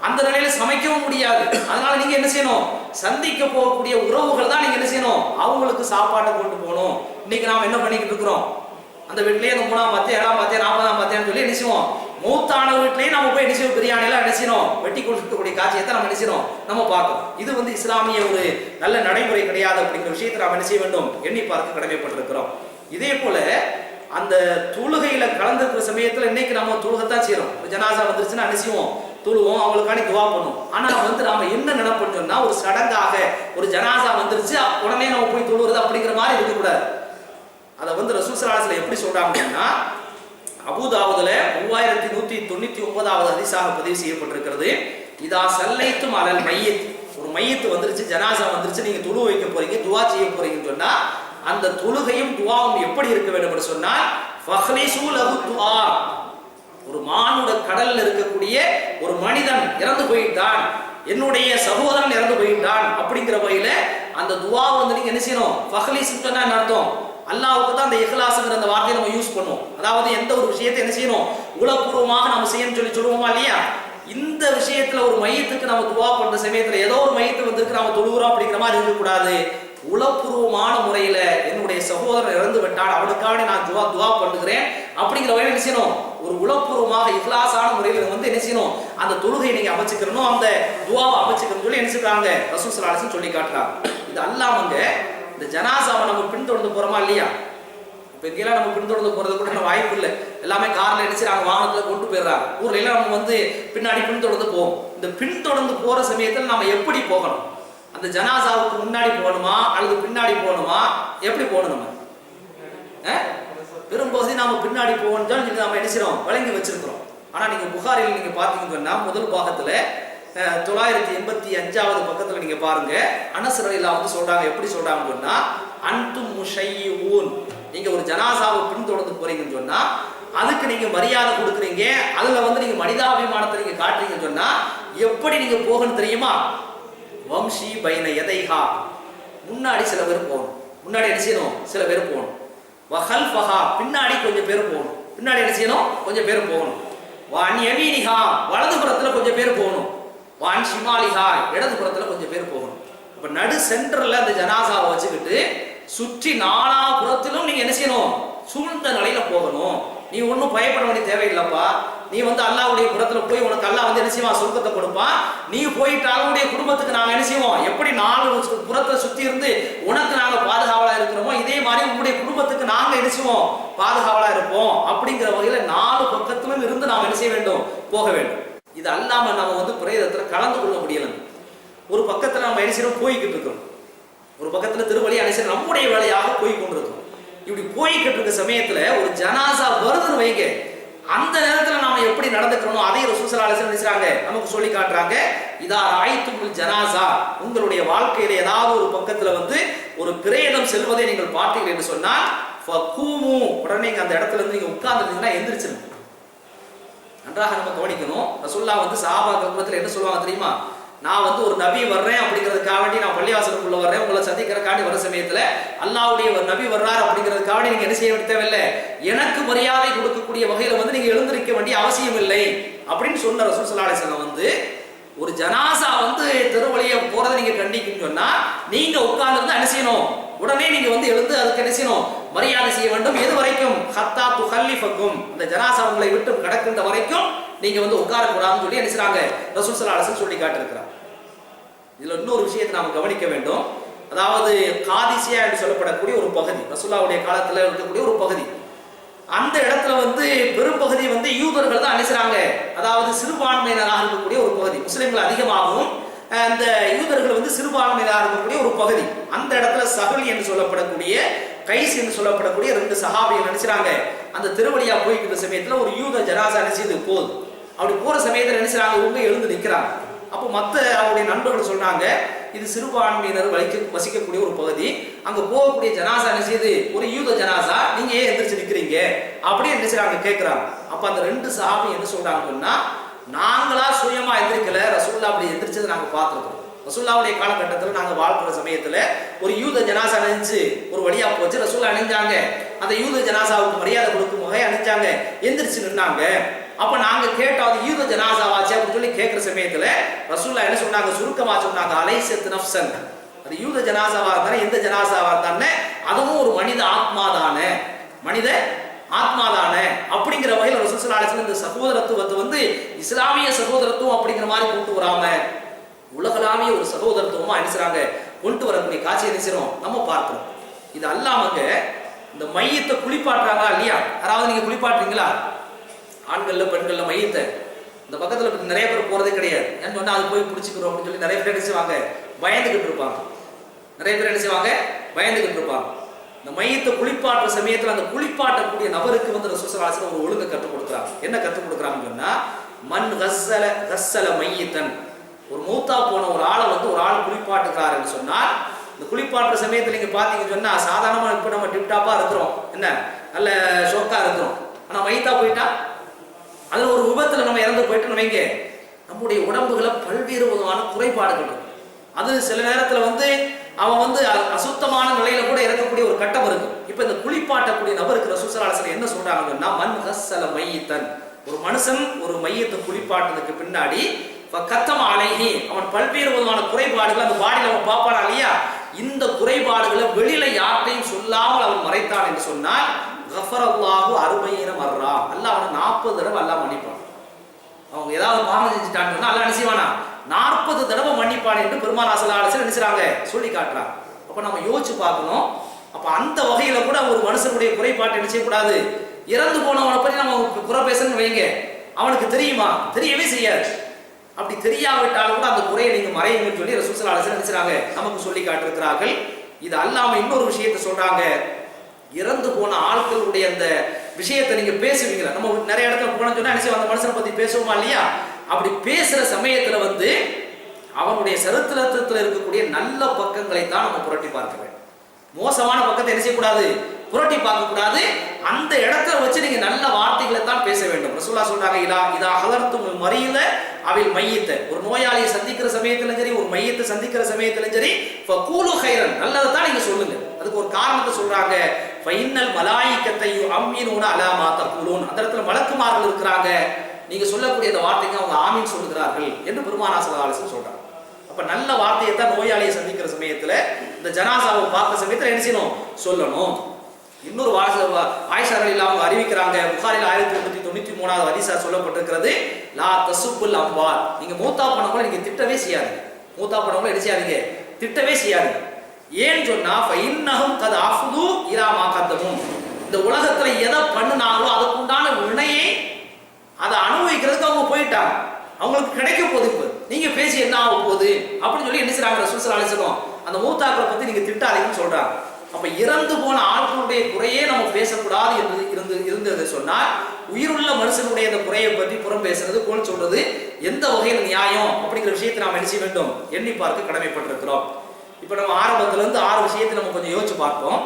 [SPEAKER 1] அந்த நிலையில சமைக்கவும் முடியாது. அதனால நீங்க என்ன செய்யணும், சந்திக்க போகக்கூடிய உறவுகள் தான் நீங்க என்ன செய்யணும், அவங்களுக்கு சாப்பாட்டை கொண்டு போகணும். இன்னைக்கு நாம என்ன பண்ணிக்கிட்டு இருக்கிறோம், அந்த வீட்லயே அந்த 3ஆம் பத்தியா 7ஆம் பத்தியா 40ஆம் பத்தியான்னு சொல்லி என்ன செய்வோம், மூத்தான வீட்லயே நம்ம போய் என்ன செய்வோம், பிரியாணி எல்லாம் என்ன செய்யணும், வெட்டி கொடுக்கக்கூடிய காட்சியத்தை நம்ம என்ன செய்யணும், நம்ம பார்க்கணும். இது வந்து இஸ்லாமிய ஒரு நல்ல நடைமுறை கிடையாது அப்படிங்கிற விஷயத்தை நாம் என்ன செய்ய வேண்டும், எண்ணி பார்க்க கடமைப்பட்டிருக்கிறோம். இதே போல அந்த தொழுகையில கலந்துருக்கிற சமயத்துல இன்னைக்கு நம்ம தொழுகத்தான் செய்யறோம். ஜனாசா வந்துருச்சுன்னா என்ன செய்வோம், தொழுவோம், அவங்களுக்காண்டி துவா பண்ணுவோம். ஆனா வந்து நாம என்ன நினைப்போம்னு சொன்னா, ஒரு சடங்காக ஒரு ஜனாசா வந்துருச்சு உடனே நம்ம போய் தொழுவது அப்படிங்கிற மாதிரி இருக்கக்கூடாது. அதை வந்து ரசூல் ஸல்லல்லாஹு அலைஹி வஸல்லம் எப்படி சொல்றாங்கன்னா, அபூதாவுதுல 3199வது ஹதீஸாக பதிவு செய்யப்பட்டிருக்கிறது. இதா சல்லைத்தும் அலல் மையத், ஒரு மையத்து வந்துருச்சு, ஜனாசா வந்துருச்சு, நீங்க தொழு வைக்க போறீங்க, துவா செய்ய போறீங்கன்னு சொன்னா, அந்த தொழுகையும் துவாவும் எப்படி இருக்க வேண்டும் என்று சொன்னால், ஃபஹ்லிசு லஹு துஆ, ஒரு மானுட கடல்ல இருக்கக்கூடிய ஒரு மனிதன் இறந்து போயிட்டான், என்னுடைய சகோதரன் இறந்து போயிட்டான் அப்படிங்கிற வகையில அந்த துவாவை வந்து நீங்க என்ன செய்யணும், ஃபஹ்லிஸ் சொன்னா என்ன அர்த்தம், அல்லாஹ்வுக்கு தான் அந்த இஹ்லாஸ்ங்கிற அந்த வார்த்தையை நம்ம யூஸ் பண்ணுவோம். அதாவது எந்த ஒரு விஷயத்தை என்ன செய்யணும், உளப்பூர்வமாக நம்ம செய்யணும்னு சொல்லி சொல்லுவோமா இல்லையா. இந்த விஷயத்துல ஒரு மையத்துக்கு நம்ம துவா பண்ற சமயத்துல ஏதோ ஒரு மையத்து வந்துருக்கு நம்ம தொழுகிறோம் அப்படிங்கிற மாதிரி இருக்கக்கூடாது. உளப்பூர்வமான முறையில என்னுடைய சகோதரர் இறந்து விட்டான், அவனுக்காக நான் துவா பண்ணுகிறேன் அப்படிங்கிற வகையில் என்ன செய்யணும், ஒரு உளப்பூர்வமாக இஹ்லாஸான முறையில் வந்து என்ன செய்யணும், அந்த தொழுகை நீங்க அமைச்சுக்கணும், அந்த துவாவை அமைச்சுக்கணும் சொல்லி என்ன செய்றாங்க, ரசூல் ஸல்லல்லாஹு அலைஹி வஸல்லம் சொல்லி காட்டுறாங்க. இது அல்லாமங்க இந்த ஜனாசாவை நம்ம பின்தொடர்ந்து போறோமா இல்லையா. இப்போ இங்கெல்லாம் நம்ம பின்தொடர்ந்து போறது கூட நம்ம வாய்ப்பு இல்லை, எல்லாமே கார்ல அடிச்சுறாங்க, வாகனத்துல கொண்டு போயிடுறாங்க. ஊர்ல எல்லாம் நம்ம வந்து பின்னாடி பின்தொடர்ந்து போவோம். இந்த பின்தொடர்ந்து போற சமயத்தில் நம்ம எப்படி போகணும், அந்த ஜனாசாவுக்கு முன்னாடி போகணுமா அல்லது பின்னாடி போகணுமா, எப்படி போகணும், நம்ம பெரும்பகுதி நாம பின்னாடி போகணும் சொல்லி நம்ம என்ன செய்றோம், வழங்கி வச்சிருக்கிறோம். ஆனா நீங்க புகாரில் நீங்க பாத்தீங்கன்னா முதல் பாகத்துல 985வது பக்கத்துல நீங்க பாருங்க, அனஸ் ரலியல்லாஹு வந்து சொல்றாங்க, எப்படி சொல்றாங்கன்னு சொன்னா, அன்தும் முஷையூன், நீங்க ஒரு ஜனாசாவை பின்தொடர்ந்து போறீங்கன்னு சொன்னா அதுக்கு நீங்க மரியாதை கொடுக்குறீங்க, அதுல வந்து நீங்க மனிதாபிமானத்தை நீங்க காட்டுறீங்கன்னு சொன்னா எப்படி நீங்க போகணும் தெரியுமா, வம்ஷி பைன எதைஹா, முன்னாடி சில பேர் போகணும், முன்னாடி என்ன செய்யணும், சில பேர் போகணும், வஹல்ஃபஹா, பின்னாடி கொஞ்சம் பேர் போகணும், பின்னாடி என்ன செய்யணும், கொஞ்சம் பேர் போகணும், வான் யமீனிஹா, வலதுபுறத்துல கொஞ்சம் பேர் போகணும், வான் ஷிமாலிஹா, இடதுபுறத்துல கொஞ்சம் பேர் போகணும். அப்ப நடு சென்டர்ல அந்த ஜனாசாவை வச்சுக்கிட்டு சுற்றி நாலாபுறத்திலும் நீங்க என்ன செய்யணும், சூழ்ந்த நிலையில போகணும். நீ ஒன்றும் பயப்பட வேண்டிய தேவையில்லைப்பா, நீ வந்து அல்லாஹ்வுடைய புறத்துல போய் உனக்கு அல்லாஹ் வந்து என்ன செய்வான், சொர்க்கத்தை கொடுப்பான். நீ போயிட்டு அவனுடைய குடும்பத்துக்கு நாங்க என்ன செய்வோம், எப்படி 4 புறத்தை சுத்தி இருந்து உனக்கு நாங்க பாதுகாவலா இருக்கிறோமோ இதே மாதிரி உங்களுடைய குடும்பத்துக்கு நாங்க என்ன செய்வோம், பாதுகாவலா இருப்போம் அப்படிங்கிற வகையில 4 பக்கத்திலும் இருந்து நாம் என்ன செய்ய வேண்டும், போக வேண்டும். இது அல்லாம நம்ம வந்து பிரேதத்துல கலந்து கொள்ள முடியல. ஒரு பக்கத்துல நம்ம என்ன செய்யறோம், போய்கிட்டு இருக்கிறோம், ஒரு பக்கத்துல திருவழி அணிசை நம்முடைய வேலையாக போய் கொண்டிருக்கிறோம். இப்படி போய்கிட்டு இருக்க சமயத்துல ஒரு ஜனாசா வருதுன்னு வைங்க, அந்த நேரத்துல நாம எப்படி நடந்துக்கிறோம் அதை ரசூல் ஸல்லல்லாஹு அலைஹி வஸல்லம் நினைச்சாங்க, நமக்கு சொல்லி காட்டுறாங்க. இதா ராய்துல் ஜனாசா, உங்களுடைய வாழ்க்கையில ஏதாவது ஒரு பக்கத்துல வந்து ஒரு பிரேதம் செல்வதை நீங்கள் பார்த்தீர்கள் என்று சொன்னால் ஃபகூமு, உடனே அந்த இடத்துல இருந்து நீங்க உட்கார்ந்துட்டீங்கன்னா எந்திரிச்சிருங்க. நன்றாக நம்ம கவனிக்கணும். ரசூலுல்லாஹ் வந்து சஹாபாக்கள் கூட்டத்தில் என்ன சொல்லுவாங்க தெரியுமா, நான் வந்து ஒரு நபி வர்றேன் அப்படிங்கிறதுக்காக வேண்டி நான் பள்ளிவாசலுக்குள்ள வர்றேன், உங்களை சந்திக்கிறக்காண்டி வர சமயத்துல அல்லாஹ்வுடைய ஒரு நபி வர்றார் அப்படிங்கிறதுக்காக வேண்டி நீங்க என்ன செய்ய தேவையில்லை, எனக்கு மரியாதை கொடுக்கக்கூடிய வகையில வந்து நீங்க எழுந்திருக்க வேண்டிய அவசியம் இல்லை அப்படின்னு சொன்ன ரசூல் ஸல்லல்லாஹு அலைஹி வஸல்லம் வந்து, ஒரு ஜனாசா வந்து தெருவழியை போறதை நீங்க கண்டிக்கணும்னு சொன்னா நீங்க உட்கார்ந்து என்ன செய்யணும், உடனே நீங்க வந்து எழுந்து அதுக்கு என்ன செய்யணும், மரியாதை செய்ய வேண்டும். எது வரைக்கும், ஹத்தா துஹல்லிஃபக்கும், இந்த ஜனாசா உங்களை விட்டு கடக்கின்ற வரைக்கும் நீங்க வந்து உட்கார கூடாதுன்னு சொல்லி என்ன செய்றாங்க, ரசூல் ஸல்லல்லாஹு அலைஹி வஸல்லம் சொல்லி காட்டியிருக்கிறார். இதுல இன்னொரு விஷயத்தை நாம கவனிக்க வேண்டும். அதாவது காதிசியா என்று சொல்லப்படக்கூடிய ஒரு பகுதி, ரசூலுல்லாஹ்வுடைய காலத்துல இருக்கக்கூடிய ஒரு பகுதி, அந்த இடத்துல வந்து பெரும்பகுதி வந்து யூதர்கள் தான் அனுசராங்க. அதாவது சிறுபான்மையினராக இருக்கக்கூடிய ஒரு பகுதி, முஸ்லிம்கள் அதிகமாகவும் அந்த யூதர்கள் வந்து சிறுபான்மையினராக இருக்கக்கூடிய ஒரு பகுதி. அந்த இடத்துல சஹல் என்று சொல்லப்படக்கூடிய, கைஸ் என்று சொல்லப்படக்கூடிய 2 சஹாபிகள் நினைச்சாங்க. அந்த திருவழியா போய்க்கிற சமயத்துல ஒரு யூத ஜனாசா நினைச்சது போகுது. அப்படி போற சமயத்துல நினைச்சாங்க, இவங்க எழுந்து நிற்கிறாங்க. அப்போ மற்ற அவருடைய நண்பர்கள் சொன்னாங்க, இது சிறுபான்மையினர் வசிக்கக்கூடிய ஒரு பகுதி, அங்க போகக்கூடிய ஜனாசா நினைச்சது ஒரு யூத ஜனாசா, நீங்க ஏன் எந்திரிச்சு நிக்கிறீங்க அப்படியே நினைச்சாங்க கேட்கிறாங்க. அப்ப அந்த 2 சஹாபி என்ன சொல்றாங்கன்னா, நாங்களா சுயமா எந்திரிக்கல, ரசூலுல்லாஹ் அப்படி எந்திரிச்சது நாங்க பார்த்திருக்கோம். ரசூலுல்லாஹ்வுடைய காலகட்டத்தில் நாங்க வாழ்க்கிற சமயத்துல ஒரு யூத ஜனாசா அணிஞ்சு ஒரு வழியா போச்சு, ரசூலுல்லாஹ் அணிஞ்சாங்க, அந்த யூத ஜனாசாவுக்கு மரியாதை கொடுக்கும் வகை அணிஞ்சாங்க, எந்திரிச்சு நின்னாங்க. அப்ப நாங்க கேட்டோம் அது யூத ஜனாசாவாச்சு அப்படின்னு சொல்லி கேட்கிற சமயத்துல ரசூலுல்லாஹ் என்ன சொன்னாங்க, சுருக்கமா சொன்னாங்க, அலைஸத் நஃப்ஸன், அது யூத ஜனாசாவா இருந்தானே எந்த ஜனாசாவா இருந்தானே அதுவும் ஒரு மனித ஆத்மா தானே, மனித ஆத்மா தானே அப்படிங்கிற வகையில் ரசூல் ஸல்லல்லாஹு அலைஹி வஸல்லம் இந்த சகோதரத்துவத்தை வந்து இஸ்லாமிய சகோதரத்துவம் அப்படிங்கிற மாதிரி கொண்டு வராம உலகளாவிய ஒரு சகோதரத்துவமா அனுசராங்க கொண்டு வரக்கூடிய காட்சி அனுசரம் நம்ம பார்க்கிறோம். இது அல்லாமங்க இந்த மையத்தை குளிப்பாட்டுறாங்களா இல்லையா, யாராவது நீங்க குளிப்பாட்டுறீங்களா? ஆண்கள்ல பெண்கள்ல மையத்தை இந்த பக்கத்துல நிறைய பேர் போறதே கிடையாது. ஏன்னு சொன்னா அது போய் பிடிச்சிக்கிறோம் அப்படின்னு சொல்லி நிறைய பேர் என்ன செய்வாங்க, பயந்துகிட்டு இருப்பாங்க. நிறைய பேர் என்ன செய்வாங்க, பயந்துகிட்டு இருப்பாங்க. இந்த மையத்தை குளிப்பாட்டுற சமயத்துல அந்த குளிப்பாட்டக்கூடிய நபருக்கு வந்து ரசூல் ஸல்லல்லாஹு அலைஹி வஸல்லம் ஒரு ஒழுங்கை கற்றுக் கொடுக்குறாங்க. என்ன கற்றுக் கொடுக்குறாங்கன்னு சொன்னா, மன் கஸ்ஸல மையத்தன், ஒரு மூத்தா போன ஒரு ஆளை வந்து ஒரு ஆள் குளிப்பாட்டுக்கிறாருன்னு சொன்னால், இந்த குளிப்பாட்டுற சமயத்தில் நீங்க பாத்தீங்கன்னு சொன்னா சாதாரணமா இப்ப நம்ம டிப்டாப்பா இருக்கிறோம், என்ன நல்ல ஷோக்கா இருக்கிறோம். ஆனா மைத்தா போயிட்டா அதுல ஒரு விபத்துல நம்ம இறந்து போயிட்டு வைங்க, நம்முடைய உடம்புகளை பல்வேறு விதமான குறைபாடுகள். அது சில நேரத்துல வந்து அவன் வந்து அசுத்தமான நிலையில கூட இறக்கக்கூடிய ஒரு கட்டம் இருக்கு. இப்ப இந்த குளிப்பாட்டக்கூடிய நபருக்கு ரசூல் ஸல்லல்லாஹு அலைஹி வஸல்லம் என்ன சொல்றாங்கன்னா, மன் கஸ்ஸல மையத்தன், ஒரு மனுஷன் ஒரு மையத்தை குளிப்பாட்டுறதுக்கு பின்னாடி கத்தம் அலைஹி, அவன் பல்வேறு விதமான குறைபாடுகள் அந்த பாடியில் அவன் பார்ப்பானா இல்லையா, இந்த குறைபாடுகளை வெளியில யார்ட்டையும் சொல்லாமல் அவன் மறைத்தான் என்று சொன்னால் கஃபரல்லாஹு 40 மர்ரா, அல்லாஹ் அவனை 40 தடவை அல்லாஹ் மன்னிப்பான். அவங்க ஏதாவது பாவம் செஞ்சுட்டான்னு சொன்னா அல்லாஹ் நினைச்சுவானா 40 தடவை மன்னிப்பான் என்று பெருமானார் ஸல்லல்லாஹு அலைஹி வஸல்லம் நினைச்சாங்க சொல்லி காட்டுறாங்க. அப்ப நம்ம யோசிச்சு பார்க்கணும். அப்ப அந்த வகையில கூட ஒரு மனுஷனுடைய குறைபாட்டை என்ன செய்யக்கூடாது, இறந்து போனவனை பற்றி நம்ம குறை பேசணும்னு வைங்க, அவனுக்கு தெரியுமா, தெரியவே செய்யாது. அப்படி தெரியாவிட்டாலும் கூட அந்த குறையை நீங்க மறையுங்கன்னு சொல்லி ரசூல் ஸல்லல்லாஹு அலைஹி வஸல்லம் நினைச்சாங்க நமக்கு சொல்லி காட்டிருக்கிறார்கள். இது அல்லாம இன்னொரு விஷயத்தை சொல்றாங்க, இறந்து போன ஆட்களுடைய அந்த விஷயத்தை நீங்க பேசுவீங்களா, நம்ம நிறைய இடத்துல போன சொன்னா நினைச்சு அந்த மனுஷனை பத்தி பேசுவோமா இல்லையா, அப்படி பேசுற சமயத்துல வந்து அவனுடைய சரித்திரத்துல இருக்கக்கூடிய நல்ல பக்கங்களை தான் நம்ம புரட்டி பார்க்க வேண்டும். மோசமான பக்கத்தை என்ன செய்யக்கூடாது, புரட்டி பார்க்க கூடாது. அந்த இடத்துல வச்சு நீங்க நல்ல வார்த்தைகளை தான் பேச வேண்டும். ரசூலுல்லாஹ் சொல்றாங்க, இதா ஹலர்துல் மரீத அவில் மையத்தை, ஒரு நோயாளியை சந்திக்கிற சமயத்திலும் சரி ஒரு மையத்தை சந்திக்கிற சமயத்திலும் சரி ஃபகூலு கைரன், நல்லதை தான் நீங்க சொல்லுங்க. அதுக்கு ஒரு காரணத்தை சொல்றாங்க, ஃபைன்னல் மலாயிகத்தை யுஅம்மினூன அலா மா தகூலூன், அந்த இடத்துல மலக்குமார்கள் இருக்கிறாங்க, நீங்க சொல்லக்கூடிய அந்த வார்த்தைக்கு அவங்க ஆமீன் சொல்லுகிறார்கள் என்று பெருமானார் ஸல்லல்லாஹு அலைஹி வஸல்லம் சொல்றாங்க. அப்ப நல்ல வார்த்தையை தான் நோயாளியை சந்திக்கிற சமயத்துல இந்த ஜனாசாவை பார்க்கிற சமயத்துல என்ன செய்யணும், சொல்லணும். இன்னொரு ஆயிஷா ரலியல்லாஹு அன்ஹா அறிவிக்கிறாங்க, புகாரில 1393வது ஹதீஸா சொல்லப்பட்டிருக்கிறது, லா தசுப்புல் அம்வாத், நீங்க மூத்தா பண்ணவங்கள நீங்க திட்டவே செய்யாதீங்க, மூத்தா பண்ணவங்கள என்ன செய்யாதீங்க, திட்டவே செய்யாதீங்க. ஏன் சொன்னா ஃபைன்னஹும் கத் அஃது இலா மா கத்தமும், இந்த உலகத்துல எதை பண்ணுனாங்களோ அதுக்கு உண்டான வினையை அதை அனுபவிக்கிறதுக்கு அவங்க போயிட்டாங்க, அவங்களுக்கு கிடைக்க போகுது. இப்ப நீங்க பேசி என்ன ஆக போகுது அப்படின்னு சொல்லி என்ன செய்றாங்க ரசூல் ஸல்லல்லாஹு அலைஹி வஸல்லம் அந்த மூத்தாக்களை பத்தி நீங்க திட்டாதீங்கன்னு சொல்றாங்க. அப்ப இறந்து போன ஆட்களுடைய குறையே நம்ம பேசக்கூடாது என்று இருந்தது சொன்னால், உயிருள்ள மனுஷனுடைய அந்த குறையை பற்றி புறம் பேசுறது போல் சொல்றது எந்த வகையில் நியாயம் அப்படிங்கிற விஷயத்தை நாம் என்ன செய்ய வேண்டும், எண்ணி பார்க்க கடமைப்பட்டிருக்கிறோம். இப்ப நம்ம ஆரம்பத்துல இருந்து 6 விஷயத்தை நம்ம கொஞ்சம் யோசிச்சு பார்ப்போம்.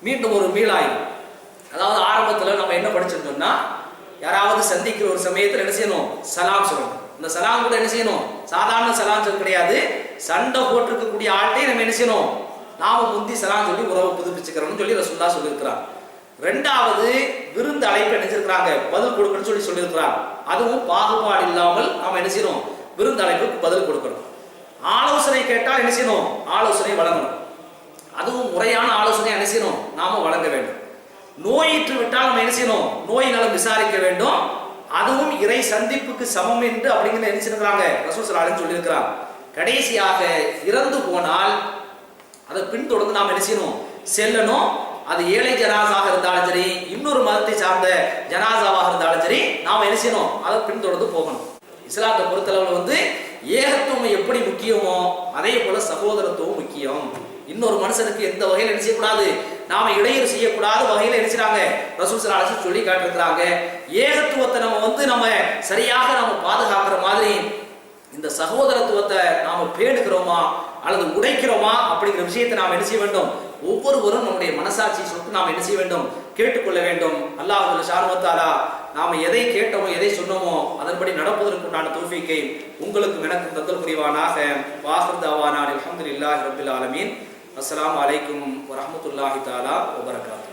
[SPEAKER 1] மீண்டும் ஒரு மீளாய்வு. அதாவது ஆரம்பத்துல நம்ம என்ன படிச்சிருந்தோம்னா, யாராவது சந்திக்கிற ஒரு சமயத்தில் என்ன செய்யணும், சலாம் சொல்லணும். இந்த சலாம் கூட என்ன செய்யணும், சாதாரண சலாம் சொல்ல கிடையாது, சண்டை போட்டிருக்கக்கூடிய ஆள்கிட்டே நம்ம என்ன செய்யணும், நாம முந்தி சலாம் சொல்லி உறவு புதுப்பிச்சுக்கிறோம்னு சொல்லி ரசூலுல்லாஹ் சொல்லியிருக்கிறார். ரெண்டாவது விருந்து அழைப்பு நினைச்சிருக்கிறாங்க, பதில் கொடுக்கணும்னு சொல்லி சொல்லியிருக்கிறாங்க. அதுவும் பாகுபாடு இல்லாமல் நாம என்ன செய்யணும், விருந்து அழைப்புக்கு பதில் கொடுக்கணும். ஆலோசனை கேட்டால் என்ன செய்யணும், ஆலோசனை வழங்கணும். அதுவும் முறையான ஆலோசனை என்ன செய்யணும், நாம வழங்க வேண்டும். நோயிற்று விட்டால் நம்ம என்ன செய்யணும், நோய் நலம் விசாரிக்க வேண்டும். அதுவும் இறை சந்திப்புக்கு சமம் என்று அப்படிங்கிற நினைச்சிருக்கிறாங்க ரசூல் ஸல்லல்லாஹு அலைஹி வஸல்லம் சொல்லியிருக்கிறாங்க. கடைசியாக இறந்து போனால் அதை பின்தொடர்ந்து நாம் என்ன செய்யணும், செல்லணும். அது ஏழை ஜனாசாக இருந்தாலும் சரி, இன்னொரு மதத்தை சார்ந்த ஜனாசாவாக இருந்தாலும் சரி, நாம் என்ன செய்யணும், அதை பின்தொடர்ந்து போகணும். இஸ்லாத்தை பொறுத்தளவில் வந்து ஏகத்துவம் எப்படி முக்கியமோ அதே போல சகோதரத்துவம் முக்கியம். இன்னொரு மனுஷனுக்கு எந்த வகையில் என்ன செய்யக்கூடாது, நாம இடையூறு செய்யக்கூடாத வகையில் என்ன செய்றாங்க ரசூல் ஸல்லல்லாஹு அலைஹி வஸல்லம் சொல்லி காட்டிருக்கிறாங்க. ஏகத்துவத்தை நம்ம சரியாக நம்ம பாதுகாக்கிற மாதிரி இந்த சகோதரத்துவத்தை நாம பேணுகிறோமா அல்லது உடைக்கிறோமா அப்படிங்கிற விஷயத்தை நாம் என்ன செய்ய வேண்டும், ஒவ்வொருவரும் நம்முடைய மனசாட்சியை சொல்லிட்டு நாம் என்ன செய்ய வேண்டும், கேட்டுக்கொள்ள வேண்டும். அல்லாஹ் சுப்ஹானஹு வ தஆலா நாம எதை கேட்டோமோ எதை சொன்னோமோ அதன்படி நடப்பதற்குண்டான தௌஃபீக்கை உங்களுக்கு எனக்கு தந்தல் புரிவானாக. வாஹிர் தஅவானா அல்ஹம்துலில்லாஹி ரப்பில் ஆலமீன். அஸ்ஸலாமு அலைக்கும் வரஹ்மத்துல்லாஹி தஆலா வ பரகாத்துஹு.